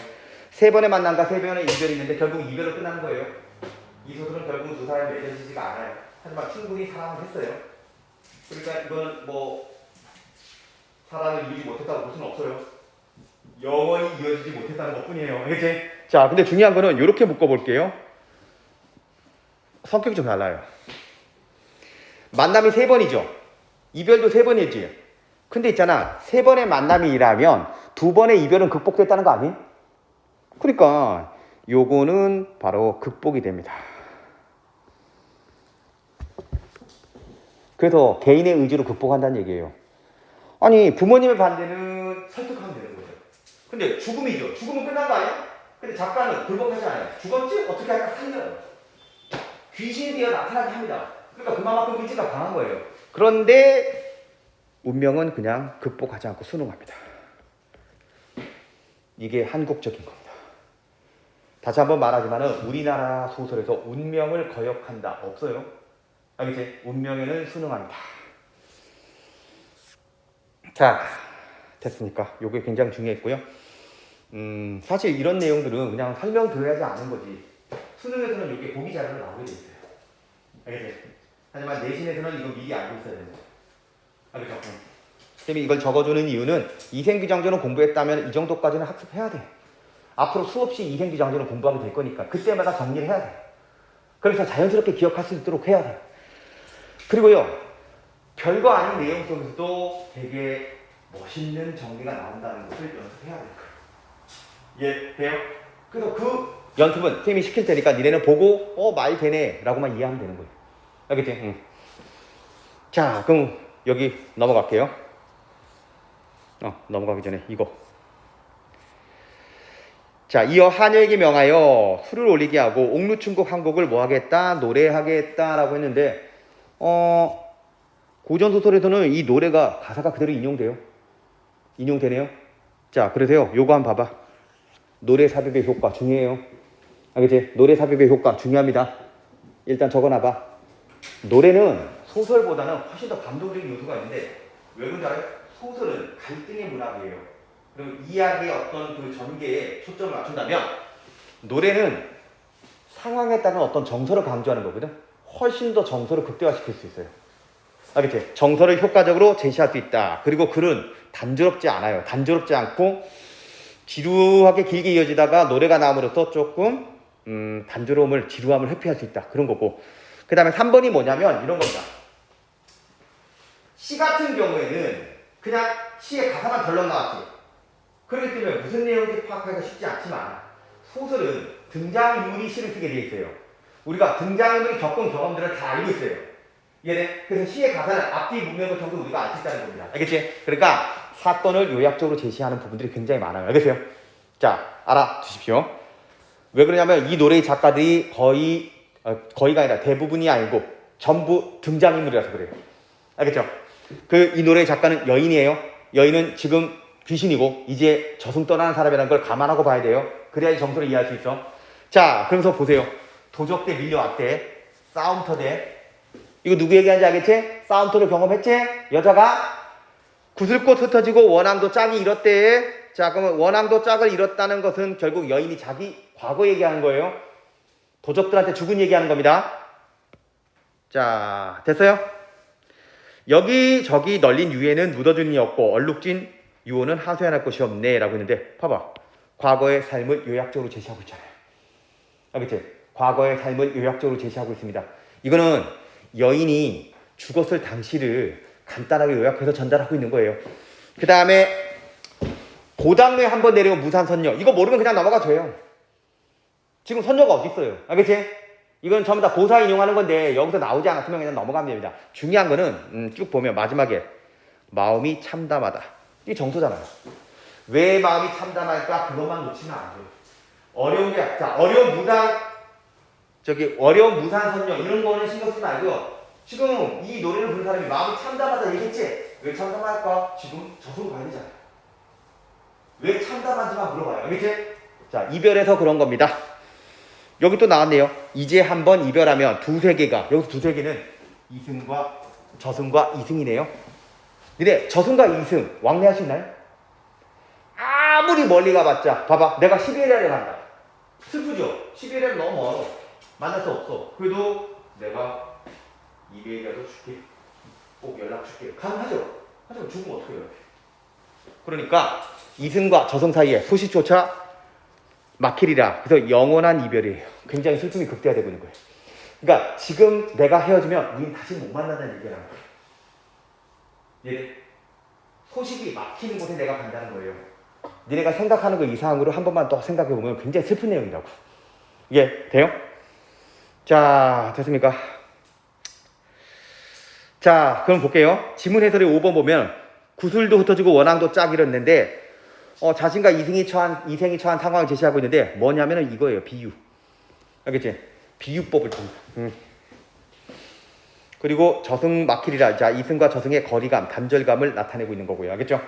세 번의 만남과 세 번의 이별이 있는데 결국 이별로 끝나는 거예요. 이 소설은 결국 두 사람이 맺어지지가 않아요. 하지만 충분히 사랑을 했어요. 그러니까 이거는 뭐 사랑을 이루지 못했다고 볼 수는 없어요. 영원히 이어지지 못했다는 것 뿐이에요. 알겠지? 자, 근데 중요한 거는 이렇게 묶어볼게요. 성격이 좀 달라요. 만남이 세 번이죠. 이별도 세 번이지. 근데 있잖아, 세 번의 만남이라면 두 번의 이별은 극복됐다는 거 아니? 그러니까 요거는 바로 극복이 됩니다. 그래서 개인의 의지로 극복한다는 얘기예요. 아니, 부모님의 반대는 설득하면 되는 거죠. 근데 죽음이죠. 죽음은 끝난 거 아니야? 근데 작가는 굴복하지 않아요. 죽었지? 어떻게 할까 살려요. 귀신이 되어 나타나게 합니다. 그러니까 그만큼 의지가 강한 거예요. 그런데 운명은 그냥 극복하지 않고 순응합니다. 이게 한국적인 겁니다. 다시 한번 말하지만 우리나라 소설에서 운명을 거역한다. 없어요. 알겠지? 운명에는 순응합니다. 자, 됐습니까? 요게 굉장히 중요했고요. 사실 이런 내용들은 그냥 설명드려야지 아는 거지. 수능에서는 이게 보기 자료로 나오게 돼 있어요. 알겠지? 하지만 내신에서는 이거 미리 알고 있어야 되는 거죠. 알겠죠? 선생님이 이걸 적어주는 이유는 이생규장전을 공부했다면 이 정도까지는 학습해야 돼. 앞으로 수없이 이생규장전을 공부하게 될 거니까 그때마다 정리를 해야 돼. 그래서 자연스럽게 기억할 수 있도록 해야 돼. 그리고요, 별거 아닌 내용 속에서도 되게 멋있는 정리가 나온다는 것을 연습해야 될 거예요. 이해돼요? 그래서 그 연습은 선생님이 시킬 테니까 니네는 보고 말 되네 라고만 이해하면 되는 거예요. 알겠지? 자, 그럼 여기 넘어갈게요. 넘어가기 전에 이거. 자, 이어 하녀에게 명하여 술을 올리게 하고 옥루충곡 한 곡을 뭐 하겠다? 노래하겠다 라고 했는데 고전소설에서는 이 노래가 가사가 그대로 인용돼요. 인용되네요. 자, 그러세요. 요거 한번 봐봐. 노래 삽입의 효과 중요해요. 알겠지? 노래 삽입의 효과 중요합니다. 일단 적어놔봐. 노래는 소설보다는 훨씬 더 감동적인 요소가 있는데 왜 그런지 알아요? 소설은 갈등의 문학이에요. 그리고 이야기의 어떤 그 전개에 초점을 맞춘다면 노래는 상황에 따른 어떤 정서를 강조하는 거거든. 훨씬 더 정서를 극대화시킬 수 있어요. 알겠지? 정서를 효과적으로 제시할 수 있다. 그리고 글은 단조롭지 않아요. 단조롭지 않고 지루하게 길게 이어지다가 노래가 나옴으로써 조금 단조로움을, 지루함을 회피할 수 있다. 그런 거고. 그 다음에 3번이 뭐냐면 이런 겁니다. 시 같은 경우에는 그냥 시의 가사만 덜렁 나왔지. 그렇기 때문에 무슨 내용인지 파악하기가 쉽지 않지만 소설은 등장인물이 시를 쓰게 되어 있어요. 우리가 등장인물이 겪은 경험들을 다 알고 있어요. 이해돼? 그래서 시의 가사는 앞뒤 문맥을 통해서 우리가 알 수 있다는 겁니다. 알겠지? 그러니까 사건을 요약적으로 제시하는 부분들이 굉장히 많아요. 알겠어요? 자, 알아두십시오. 왜 그러냐면 이 노래의 작가들이 거의가 아니라 대부분이 아니고 전부 등장인물이라서 그래요. 알겠죠? 이 노래의 작가는 여인이에요. 여인은 지금 귀신이고 이제 저승 떠나는 사람이라는 걸 감안하고 봐야 돼요. 그래야지 정서를 이해할 수 있어. 자, 그러면서 보세요. 도적대 밀려왔대. 싸움터대. 이거 누구 얘기하는지 알겠지? 싸움터를 경험했지? 여자가 구슬꽃 흩어지고 원앙도 짝이 잃었대. 자, 그러면 원앙도 짝을 잃었다는 것은 결국 여인이 자기 과거 얘기하는 거예요. 도적들한테 죽은 얘기하는 겁니다. 자, 됐어요? 여기저기 널린 유해는 묻어준 이 없고 얼룩진 유호는 하소연할 것이 없네 라고 했는데 봐봐. 과거의 삶을 요약적으로 제시하고 있잖아요. 알겠지? 과거의 삶을 요약적으로 제시하고 있습니다. 이거는 여인이 죽었을 당시를 간단하게 요약해서 전달하고 있는 거예요. 그 다음에 고당로에 한번 내려온 무산선녀. 이거 모르면 그냥 넘어가도 돼요. 지금 선녀가 어디 있어요? 알겠지? 이건 전부 다 고사 인용하는 건데 여기서 나오지 않았으면 그냥 넘어가면 됩니다. 중요한 거는 쭉 보면 마지막에 마음이 참담하다. 이게 정서잖아요. 왜 마음이 참담할까? 그것만 놓치면 안 돼요. 어려운 게, 자, 어려운 무산 선녀 이런 거는 신경 쓰지 말고요. 지금 이 노래를 부른 사람이 마음이 참담하다 얘기했지? 왜 참담할까? 지금 저승 가야 되잖아요. 왜 참담한지만 물어봐요. 알겠지? 자, 이별해서 그런 겁니다. 여기 또 나왔네요. 이제 한번 이별하면 두세 개가, 여기서 두세 개는 이승과 저승과 이승이네요. 근데 저승과 이승 왕래할 수 있나요? 아무리 멀리 가봤자, 봐봐, 내가 시베리아를 간다. 슬프죠? 시베리아는 너무 멀어. 만날 수 없어. 그래도 내가 이베리아도 줄게. 꼭 연락 줄게. 가능하죠? 하지만 죽으면 어떻게 해요? 그러니까 이승과 저승 사이에 소식조차 막히리라. 그래서 영원한 이별이에요. 굉장히 슬픔이 극대화되고 있는 거예요. 그러니까 지금 내가 헤어지면 우린 다시 못 만난다는 얘기라는 거예요. 예. 소식이 막히는 곳에 내가 간다는 거예요. 니네가 생각하는 거 이상으로 한 번만 더 생각해보면 굉장히 슬픈 내용이라고. 이게 돼요? 자, 됐습니까? 자, 그럼 볼게요. 지문 해설의 5번 보면 구슬도 흩어지고 원앙도 짝 이랬는데 자신과 이생이 처한 상황을 제시하고 있는데 뭐냐면은 이거예요. 비유. 알겠지? 비유법을 줍니다. 그리고 저승 막히리라. 자, 이승과 저승의 거리감, 단절감을 나타내고 있는 거고요. 알겠죠?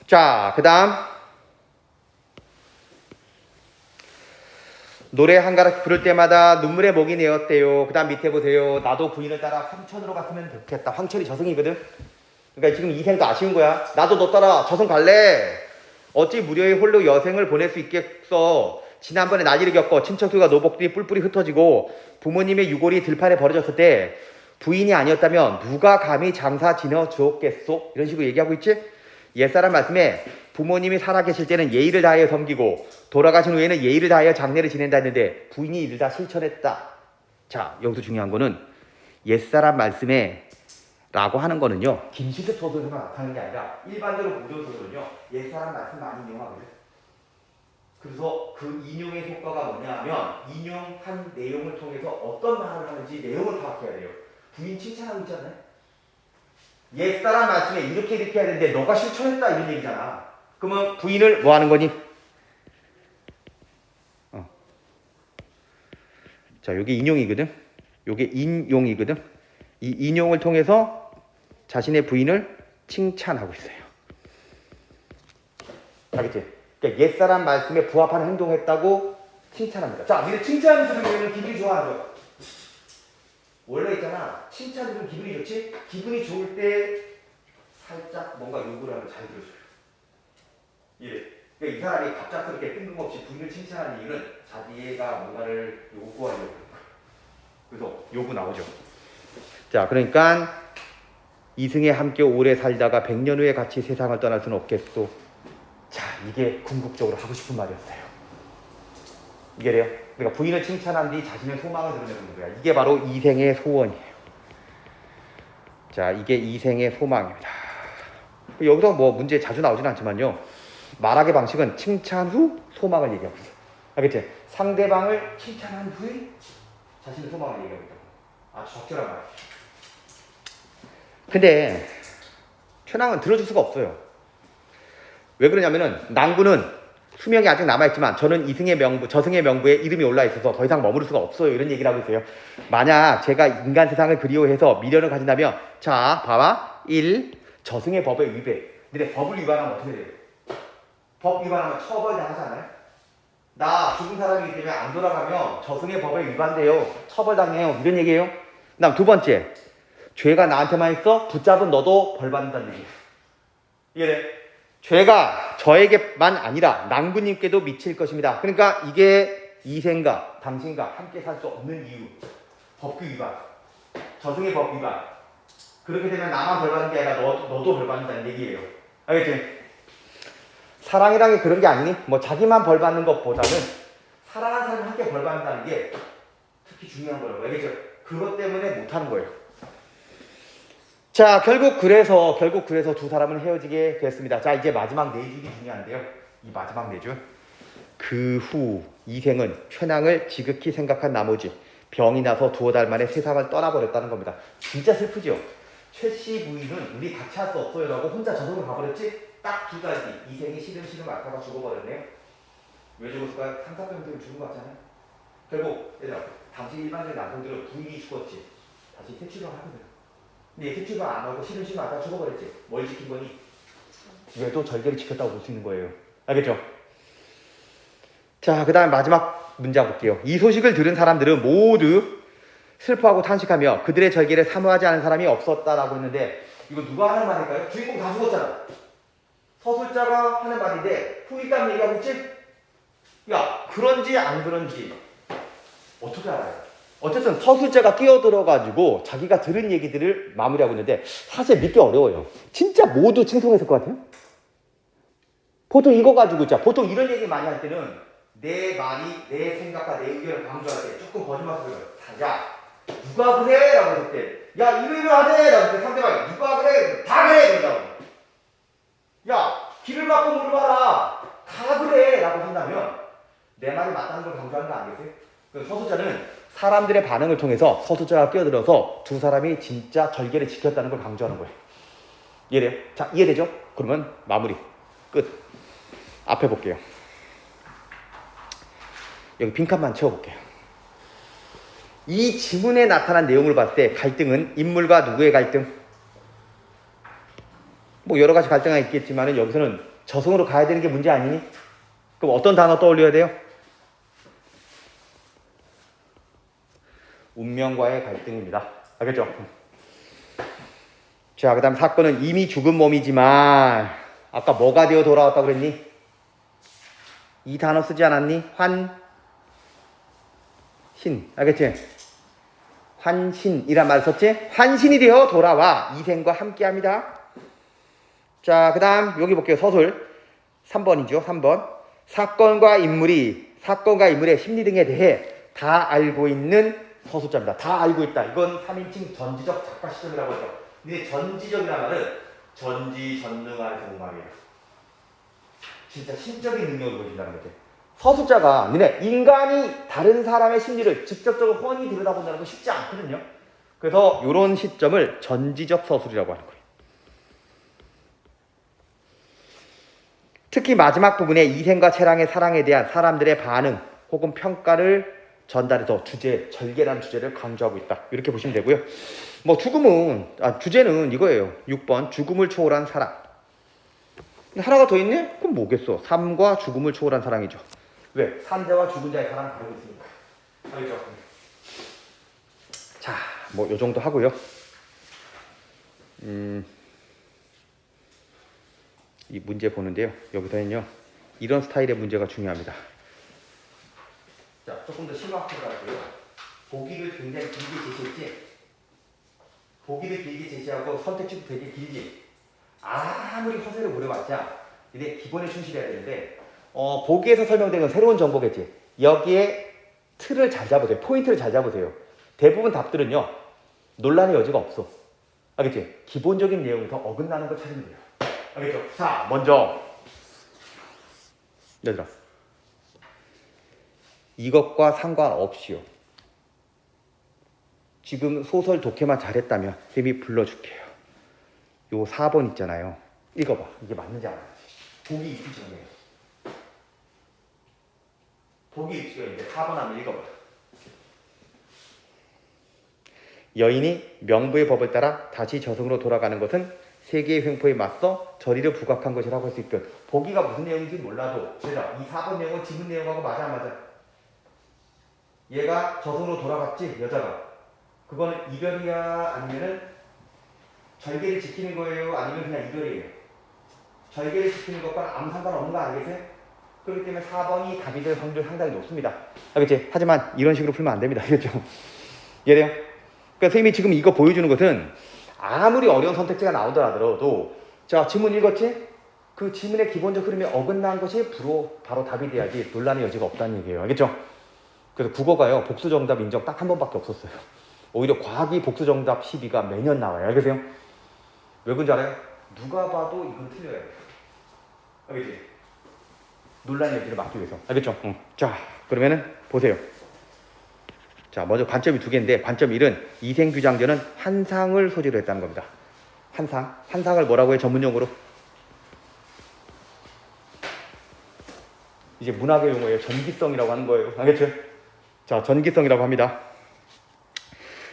자, 그 다음 노래 한 가락 부를 때마다 눈물의 목이 내었대요. 그 다음 밑에 보세요. 나도 부인을 따라 황천으로 갔으면 좋겠다. 황천이 저승이거든. 그러니까 지금 이생도 아쉬운 거야. 나도 너 따라 저승 갈래. 어찌 무료의 홀로 여생을 보낼 수 있겠어. 지난번에 난리를 겪어 친척들과 노복들이 뿔뿔이 흩어지고 부모님의 유골이 들판에 버려졌을 때 부인이 아니었다면 누가 감히 장사 지내 주었겠소? 이런 식으로 얘기하고 있지? 옛사람 말씀에 부모님이 살아계실 때는 예의를 다하여 섬기고 돌아가신 후에는 예의를 다하여 장례를 지낸다 했는데 부인이 이를 다 실천했다. 자, 여기서 중요한 거는 옛사람 말씀에 라고 하는 거는요, 김시습 소설에만 나타나는 게 아니라 일반적으로 고전 소설은요, 옛사람 말씀 많이 인용하거든. 그래서 그 인용의 효과가 뭐냐면 인용한 내용을 통해서 어떤 말을 하는지 내용을 파악해야 돼요. 부인 칭찬하고 있잖아요. 옛사람 말씀에 이렇게 해야 되는데 너가 실천했다 이런 얘기잖아. 그러면 부인을 뭐 하는 거니? 자, 여기 인용이거든. 요게 인용이거든. 이 인용을 통해서 자신의 부인을 칭찬하고 있어요. 알겠지? 그러니까 옛사람 말씀에 부합하는 행동을 했다고 칭찬합니다. 자, 니네 칭찬 들으면 기분이 좋아하죠? 원래 있잖아, 칭찬 들으면 기분이 좋지? 기분이 좋을 때 살짝 뭔가 요구를 하면 잘 들어줘요. 예. 그러니까 이 사람이 갑작스럽게 뜬금없이 부인을 칭찬하는 이유는 자기가 뭔가를 요구하려고 그런 거예요. 그래서 요구 나오죠. 자, 그러니까 이승에 함께 오래 살다가 100년 후에 같이 세상을 떠날 수는 없겠소. 자, 이게 궁극적으로 하고 싶은 말이었어요. 이게 돼요? 그러니까 부인을 칭찬한 뒤 자신의 소망을 드러내는 거야. 이게 바로 이생의 소원이에요. 자, 이게 이생의 소망입니다. 여기서 뭐 문제 자주 나오진 않지만요. 말하기 방식은 칭찬 후 소망을 얘기하고 있어요. 알겠지? 상대방을 칭찬한 후에 자신의 소망을 얘기하고 있다고. 아주 적절한 말이에요. 근데 최낭은 들어줄 수가 없어요. 왜 그러냐면은 낭구는 수명이 아직 남아있지만 저는 이승의 명부, 저승의 명부에 이름이 올라있어서 더 이상 머무를 수가 없어요. 이런 얘기를 하고 있어요. 만약 제가 인간 세상을 그리워해서 미련을 가진다면 자, 봐봐. 1. 저승의 법의 위배. 근데 법을 위반하면 어떻게 돼요? 법 위반하면 처벌당하잖아요. 나 죽은 사람이기 때문에 안 돌아가면 저승의 법에 위반돼요. 처벌당해요. 이런 얘기예요. 그 다음 두 번째. 죄가 나한테만 있어? 붙잡은 너도 벌받는다는 얘기예요. 이해돼? 죄가 저에게만 아니라 낭부님께도 미칠 것입니다. 그러니까 이게 이생과 당신과 함께 살 수 없는 이유. 법규 위반. 저승의 법 위반. 그렇게 되면 나만 벌받는 게 아니라 너도 벌받는다는 얘기예요. 알겠지? 사랑이란 게 그런 게 아니니? 뭐 자기만 벌받는 것보다는 사랑하는 사람이 함께 벌받는다는 게 특히 중요한 거라고. 알겠죠? 그것 때문에 못하는 거예요. 자, 결국 그래서 두 사람은 헤어지게 됐습니다. 자, 이제 마지막 내줄이 중요한데요. 이 마지막 내줄. 그 후 이생은 최낭을 지극히 생각한 나머지 병이 나서 두어 달 만에 세상을 떠나버렸다는 겁니다. 진짜 슬프죠? 최씨 부인은 우리 같이 할 수 없어요 라고 혼자 저승으로 가버렸지? 딱 두 가지. 이생이 시름 아까가 죽어버렸네요. 왜 죽었을까요? 상사병 때문에 죽은 거 같잖아요. 결국 얘들아 당시 일반적인 남성들은 부인이 죽었지. 다시 퇴출을 하거든. 근데 얘 퇴출을 안 하고 시름 아까 죽어버렸지. 뭘 지킨 거니? 얘도 절개를 지켰다고 볼 수 있는 거예요. 알겠죠? 자, 그 다음 마지막 문제 볼게요. 이 소식을 들은 사람들은 모두 슬퍼하고 탄식하며 그들의 절개를 사모하지 않은 사람이 없었다라고 했는데 이거 누가 하는 말일까요? 주인공 다 죽었잖아. 서술자가 하는 말인데 후일담 얘기하고 있지? 야, 그런지 안 그런지 어떻게 알아요? 어쨌든 서술자가 끼어들어가지고 자기가 들은 얘기들을 마무리하고 있는데 사실 믿기 어려워요. 진짜 모두 칭송했을 것 같아요? 보통 이거 가지고 보통 이런 얘기 많이 할 때는 내 말이 내 생각과 내 의견을 강조할 때 조금 거짓말을 해요. 야, 누가 그래? 라고 했을 때 야, 이거 하네? 라고 했을 때 상대방이 누가 그래? 다 그래! 이런다고. 야, 귀를 막고 물어봐라. 다 그래! 라고 한다면 내 말이 맞다는 걸 강조하는 거 아니겠어요? 그 서술자는 사람들의 반응을 통해서 서술자가 끼어들어서 두 사람이 진짜 절개를 지켰다는 걸 강조하는 거예요. 이해돼요? 자, 이해되죠? 그러면 마무리. 끝. 앞에 볼게요. 여기 빈칸만 채워볼게요. 이 지문에 나타난 내용을 봤을 때 갈등은 인물과 누구의 갈등? 뭐 여러 가지 갈등이 있겠지만 여기서는 저승으로 가야 되는 게 문제 아니니? 그럼 어떤 단어 떠올려야 돼요? 운명과의 갈등입니다. 알겠죠? 자, 그 다음 사건은 이미 죽은 몸이지만 아까 뭐가 되어 돌아왔다고 그랬니? 이 단어 쓰지 않았니? 환신. 알겠지? 환신이란 말을 썼지? 환신이 되어 돌아와 이생과 함께합니다. 자, 그 다음 여기 볼게요. 서술 3번이죠. 3번. 사건과 인물의 심리 등에 대해 다 알고 있는 서술자입니다. 다 알고 있다. 이건 3인칭 전지적 작가 시점이라고 하죠. 근데 전지적이란 말은 전지전능한 정말이에요. 진짜 신적인 능력을 보여준다는 거지. 서술자가 너네 인간이 다른 사람의 심리를 직접적으로 훤히 들여다본다는 건 쉽지 않거든요. 그래서 이런 시점을 전지적 서술이라고 하는 거예요. 특히 마지막 부분에 이생과 채랑의 사랑에 대한 사람들의 반응 혹은 평가를 전달해서 절개라는 주제를 강조하고 있다. 이렇게 보시면 되고요. 뭐 주제는 이거예요. 6번 죽음을 초월한 사랑. 하나가 더 있네? 그럼 뭐겠어? 삶과 죽음을 초월한 사랑이죠. 왜? 산자와 죽은 자의 사랑 다르고 있으니까. 알겠죠? 자, 뭐 요 정도 하고요. 이 문제 보는데요. 여기서는요. 이런 스타일의 문제가 중요합니다. 자, 조금 더 심화학습을 할게요. 보기를 굉장히 길게 제시했지? 보기를 길게 제시하고 선택지도 되게 길게. 아무리 허세를 부려봤자 이게 기본에 충실해야 되는데 보기에서 설명된 건 새로운 정보겠지. 여기에 틀을 잘 잡으세요. 포인트를 잘 잡으세요. 대부분 답들은요. 논란의 여지가 없어. 알겠지? 기본적인 내용에서 어긋나는 걸 찾으면 돼요. 알겠죠? 자, 먼저 얘들아 이것과 상관없이요. 지금 소설 독해만 잘했다면 쌤이 불러줄게요. 요 4번 있잖아요. 읽어봐. 이게 맞는지 안 맞는지. 보기 있기 전에. 보기 있기 전에 4번 한번 읽어봐. 여인이 명부의 법을 따라 다시 저승으로 돌아가는 것은 세계의 횡포에 맞서 저리를 부각한 것이라고 할 수 있듯. 보기가 무슨 내용인지 몰라도 얘들아 이 4번 내용은 지문 내용하고 맞아 안 맞아? 얘가 저승으로 돌아갔지 여자가. 그거는 이별이야 아니면은 절개를 지키는 거예요? 아니면 그냥 이별이에요? 절개를 지키는 것과 아무 상관없는 거 아니겠어요? 그렇기 때문에 4번이 답이 될 확률이 상당히 높습니다. 알겠지? 하지만 이런 식으로 풀면 안 됩니다. 알겠죠? 이해돼요? 그러니까 선생님이 지금 이거 보여주는 것은 아무리 어려운 선택지가 나오더라도 자, 지문 읽었지? 그 지문의 기본적 흐름이 어긋난 것이 바로 답이 돼야지 논란의 여지가 없다는 얘기예요. 알겠죠? 그래서 국어가요. 복수 정답 인정 딱 한 번밖에 없었어요. 오히려 과학이 복수 정답 12가 매년 나와요. 알겠어요? 왜 그런지 알아요? 누가 봐도 이건 틀려요. 알겠지? 논란의 여지를 막기 위해서. 알겠죠? 자, 그러면은 보세요. 자, 먼저 관점이 두 개인데 관점 1은 이생규장전은 환상을 소재로 했다는 겁니다. 환상을 뭐라고 해 전문용어로? 이제 문학의 용어예요. 전기성이라고 하는 거예요. 알겠죠? 자, 전기성이라고 합니다.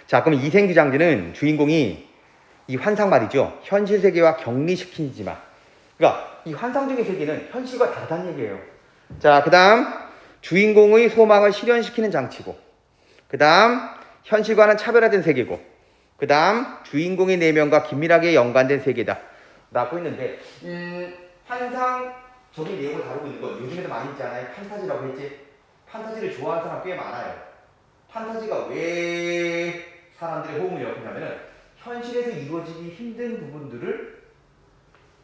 자, 그럼 이생규장지는 주인공이 이 환상 말이죠. 현실 세계와 격리시키지만, 그러니까 이 환상적인 세계는 현실과 다르다는 얘기예요. 자, 그 다음 주인공의 소망을 실현시키는 장치고, 그 다음 현실과는 차별화된 세계고, 그 다음 주인공의 내면과 긴밀하게 연관된 세계다 라고 했는데, 환상적인 내용을 다루고 있는 건 요즘에도 많이 있잖아요. 판타지라고 했지. 판타지를 좋아하는 사람 꽤 많아요. 판타지가 왜 사람들의 호응을 얻냐면은 현실에서 이루어지기 힘든 부분들을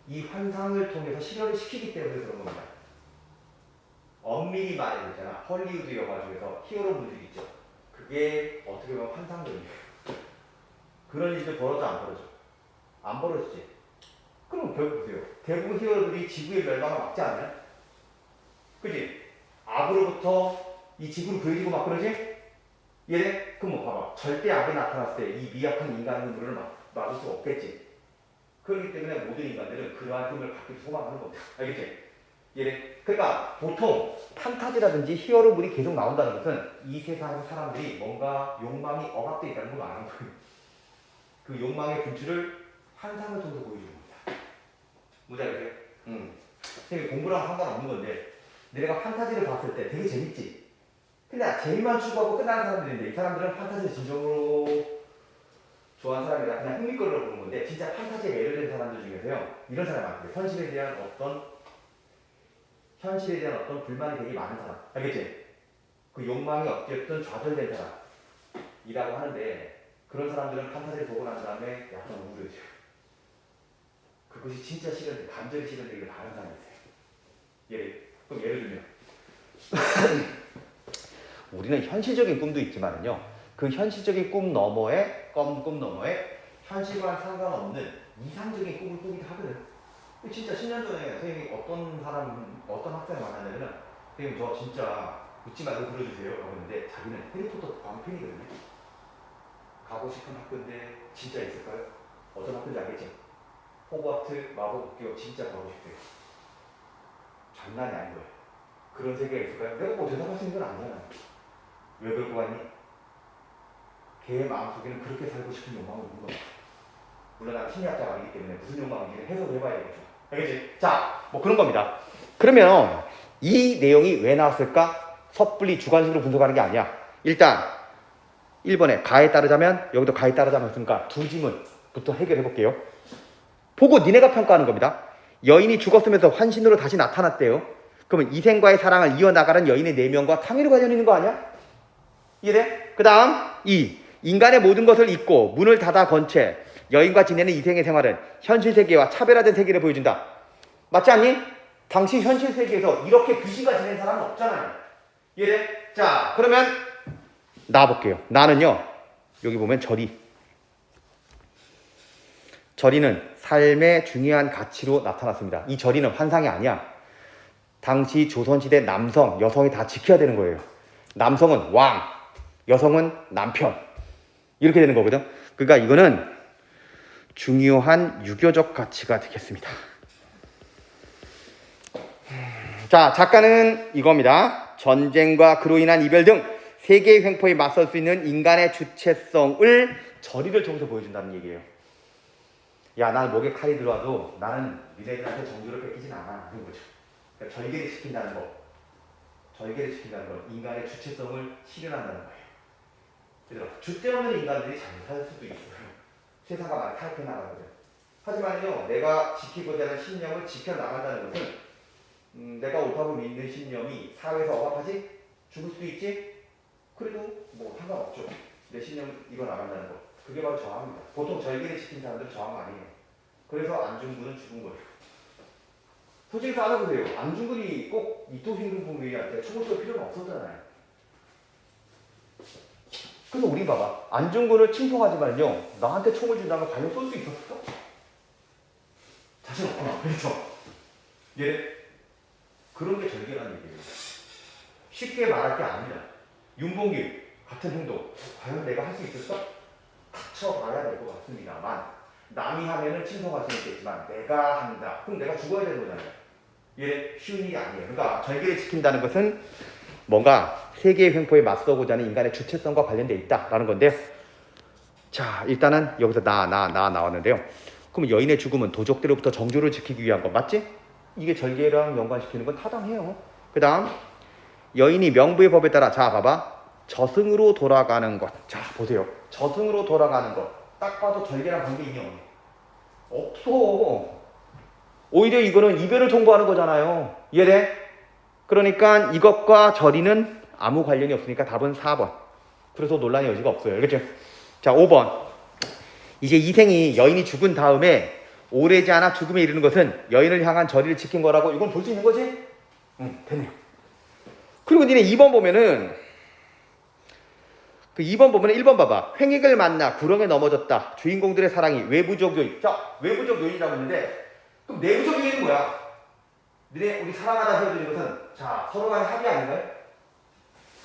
이 환상을 통해서 실현을 시키기 때문에 그런 겁니다. 엄밀히 말해보잖아. 헐리우드 영화 중에서 히어로물들 있죠. 그게 어떻게 보면 환상적이에요. 그런 일들 벌어져 안 벌어져? 안 벌어지지. 그럼 결국 보세요. 대부분 히어로들이 지구의 멸망을 막지 않나요? 그지? 악으로부터 이 지구를 구해지고 막 그러지? 얘네? 그럼 뭐 봐봐. 절대 악이 나타났을 때 이 미약한 인간의 물을 막을 수 없겠지. 그렇기 때문에 모든 인간들은 그러한 힘을 갖기 소망하는 겁니다. 알겠지? 얘네. 그러니까 보통 판타지라든지 히어로물이 계속 나온다는 것은 이 세상에서 사람들이 뭔가 욕망이 억압되어 있다는 걸 말하는 거예요. 그 욕망의 분출을 환상을 통해서 보여주는 겁니다. 뭔지 알겠어요? 선생님 공부랑 상관없는 건데 내가 판타지를 봤을 때 되게 재밌지? 근데 재미만 추구하고 끝나는 사람들인데 이 사람들은 판타지를 진정으로 좋아하는 사람이라 그냥 흥미거리로 보는 건데 진짜 판타지에 매료된 사람들 중에서요 이런 사람 많거든요. 현실에 대한 어떤 불만이 되게 많은 사람. 알겠지? 그 욕망이 어쨌든 좌절된 사람이라고 하는데 그런 사람들은 판타지를 보고 난 다음에 약간 우울해져요. 그것이 진짜 실현돼, 간절히 실현되기를 바라는 사람이 있어요. 그럼 예를 들면 우리는 현실적인 꿈도 있지만요 그 현실적인 꿈 너머에 현실과는 상관없는 이상적인 꿈을 꾸기도 하거든. 진짜 10년 전에 선생님이 어떤 학생을 만났냐면 선생님 저 진짜 웃지 말고 들어주세요 라고 했는데 자기는 해리포터 광팬이거든요. 가고 싶은 학교인데 진짜 있을까요? 어떤 학교인지 알겠죠? 호그와트 마법학교 진짜 가고 싶대요. 장난이 아닌 거예요. 그런 세계가 있을까요? 내가 뭐 대답할 수 있는 건 아니잖아요. 왜 그럴 거 같니? 걔의 마음속에는 그렇게 살고 싶은 욕망이 있는 겁니다. 물론 나는 심리학자가 아니기 때문에 무슨 욕망인지는 해석해봐야겠죠. 알겠지? 자, 뭐 그런 겁니다. 그러면 이 내용이 왜 나왔을까? 섣불리 주관식으로 분석하는 게 아니야. 일단 1번에 가에 따르자면 여기도 가에 따르자면 했으니까 두 지문부터 해결해 볼게요. 보고 니네가 평가하는 겁니다. 여인이 죽었으면서 환신으로 다시 나타났대요. 그러면 이생과의 사랑을 이어나가는 여인의 내면과 탐의로 관련 있는 거 아니야? 이해돼? 그 다음 2. 인간의 모든 것을 잊고 문을 닫아 건 채 여인과 지내는 이생의 생활은 현실 세계와 차별화된 세계를 보여준다. 맞지 않니? 당시 현실 세계에서 이렇게 귀신과 지내는 사람은 없잖아요. 이해돼? 자, 그러면 나와볼게요. 나는요, 여기 보면 절이는 삶의 중요한 가치로 나타났습니다. 이 절이는 환상이 아니야. 당시 조선시대 남성, 여성이 다 지켜야 되는 거예요. 남성은 왕, 여성은 남편. 이렇게 되는 거거든. 그러니까 이거는 중요한 유교적 가치가 되겠습니다. 자, 작가는 이겁니다. 전쟁과 그로 인한 이별 등 세계의 횡포에 맞설 수 있는 인간의 주체성을 절이를 통해서 보여준다는 얘기예요. 야, 나는 목에 칼이 들어와도 나는 니네들한테 정주를 뺏기진 않아. 그런 거죠. 그러니까 절개를 시킨다는 건 인간의 주체성을 실현한다는 거예요. 얘들아, 주체 없는 인간들이 잘 살 수도 있어요. 세상과 많이 타협해 나가거든. 하지만요, 내가 지키고자 하는 신념을 지켜나간다는 것은 내가 옳다고 믿는 신념이 사회에서 억압하지? 죽을 수도 있지? 그래도 뭐 상관없죠. 내 신념을 이뤄나간다는 것. 그게 바로 저항입니다. 보통 절개를 지킨 사람들은 저항 아니에요. 그래서 안중근은 죽은 거예요. 솔직히 알아보세요. 안중근이 꼭 이토 흰둥부미한테 총을 쏠 필요는 없었잖아요. 그래서 우리 봐봐. 안중근을 칭송하지만요. 나한테 총을 준다면 과연 쏠 수 있었을까? 자신 없구나. 그렇죠? 예. 그런 게 절개라는 얘기예요. 쉽게 말할 게 아니라 윤봉길 같은 행동 과연 내가 할 수 있을까? 닥쳐봐야 될 것 같습니다만 남이 하면은 친송할 수 있겠지만 내가 한다. 그럼 내가 죽어야 되는 거잖아요. 이게 쉬운 일이 아니에요. 그러니까 절개를 지킨다는 것은 뭔가 세계의 횡포에 맞서고자 하는 인간의 주체성과 관련되어 있다라는 건데요. 자, 일단은 여기서 나왔는데요. 그럼 여인의 죽음은 도적들로부터 정조를 지키기 위한 것 맞지? 이게 절개랑 연관시키는 건 타당해요. 그 다음 여인이 명부의 법에 따라 자 봐봐 저승으로 돌아가는 것. 자 보세요. 저승으로 돌아가는 것. 딱 봐도 절개랑 관계 있냐? 없어. 오히려 이거는 이별을 통보하는 거잖아요. 이해돼? 그러니까 이것과 절이는 아무 관련이 없으니까 답은 4번. 그래서 논란의 여지가 없어요. 그렇죠? 자 5번. 이제 이생이 여인이 죽은 다음에 오래지 않아 죽음에 이르는 것은 여인을 향한 절의를 지킨 거라고 이건 볼 수 있는 거지? 응, 됐네요. 그리고 니네 2번 보면은 그 2번 보면은 1번 봐봐. 횡익을 만나 구렁에 넘어졌다. 주인공들의 사랑이 외부적 요인. 자, 외부적 요인이라고 했는데 그럼 내부적 요인은 뭐야? 니네 우리 사랑하다 헤어지는 것은 자 서로 간의 합의 아닌가요?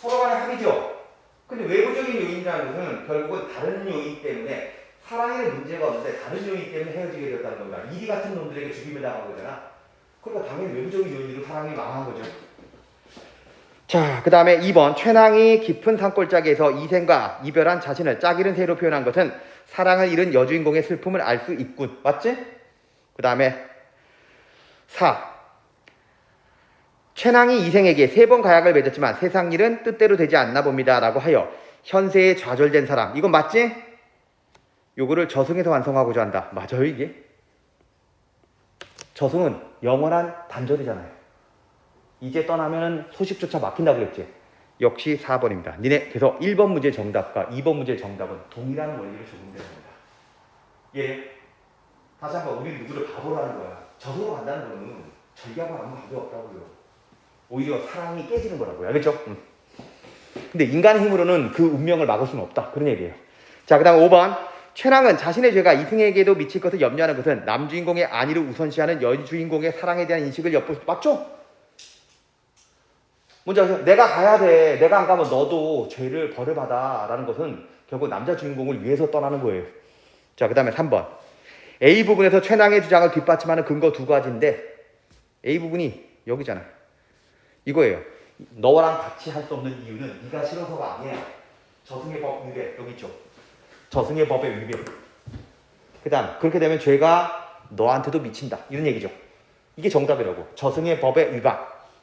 서로 간의 합의죠. 근데 외부적인 요인이라는 것은 결국은 다른 요인 때문에 사랑에는 문제가 없는데 다른 요인 때문에 헤어지게 되었다는 겁니다. 이리 같은 놈들에게 죽임을 당한 거잖아. 그러니까 당연히 외부적인 요인으로 사랑이 망한 거죠. 자, 그 다음에 2번. 최낭이 깊은 산골짜기에서 이생과 이별한 자신을 짝 잃은 새로 표현한 것은 사랑을 잃은 여주인공의 슬픔을 알 수 있군. 맞지? 그 다음에 4. 최낭이 이생에게 3번 가약을 맺었지만 세상 일은 뜻대로 되지 않나 봅니다. 라고 하여 현세에 좌절된 사랑. 이건 맞지? 요거를 저승에서 완성하고자 한다. 맞아요 이게? 저승은 영원한 단절이잖아요. 이제 떠나면 소식조차 막힌다고 그랬지. 역시 4번입니다. 니네 그래서 1번 문제 정답과 2번 문제 정답은 동일한 원리를 적용되는 겁니다. 예. 다시 한번 우리 누구를 바보라는 거야. 저승으로 간다는 거는 절개하고 아무 관계 없다고요. 오히려 사랑이 깨지는 거라고요. 알겠죠? 근데 인간의 힘으로는 그 운명을 막을 수는 없다. 그런 얘기예요. 자, 그 다음 5번. 최낭은 자신의 죄가 이승에게도 미칠 것을 염려하는 것은 남주인공의 안위를 우선시하는 여주인공의 사랑에 대한 인식을 엿볼 수 맞죠? 먼저 내가 가야 돼. 내가 안 가면 너도 죄를 벌을 받아. 라는 것은 결국 남자 주인공을 위해서 떠나는 거예요. 자, 그 다음에 3번. A 부분에서 최낭의 주장을 뒷받침하는 근거 2가지인데 A 부분이 여기잖아요. 이거예요. 너랑 같이 할 수 없는 이유는 네가 싫어서가 아니야. 저승의 법 위배. 여기 있죠. 저승의 법의 위배. 그 다음 그렇게 되면 죄가 너한테도 미친다. 이런 얘기죠. 이게 정답이라고. 저승의 법의 위반.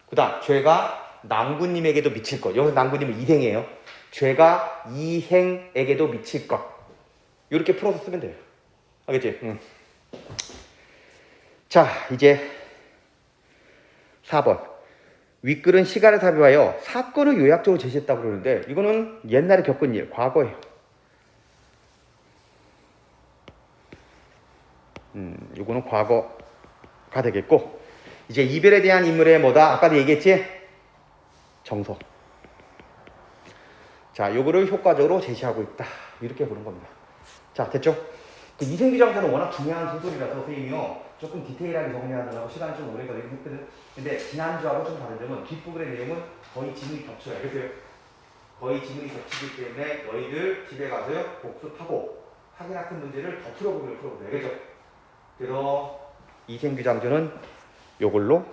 그 다음 죄가 낭구님에게도 미칠 것. 여기서 낭구님은 이생이에요. 죄가 이생에게도 미칠 것. 이렇게 풀어서 쓰면 돼요. 알겠지? 응. 자, 이제 4번. 윗글은 시간을 삽입하여 사건을 요약적으로 제시했다고 그러는데 이거는 옛날에 겪은 일, 과거예요. 이거는 과거가 되겠고 이제 이별에 대한 인물의 뭐다? 아까도 얘기했지? 정서. 자, 요거를 효과적으로 제시하고 있다. 이렇게 보는 겁니다. 자, 됐죠? 그 이생규장사는 워낙 중요한 소설이라서 선생님이요 조금 디테일하게 정리하느라고 시간이 좀 오래 걸리긴 했거든. 근데 지난주하고 좀 다른 점은 뒷부분의 내용은 거의 지문이 겹쳐요. 알겠어요? 거의 지문이 겹치기 때문에 너희들 집에 가서 복습하고 확인학습 문제를 더 풀어보기로. 알겠죠? 그래서 이생규장전은 요걸로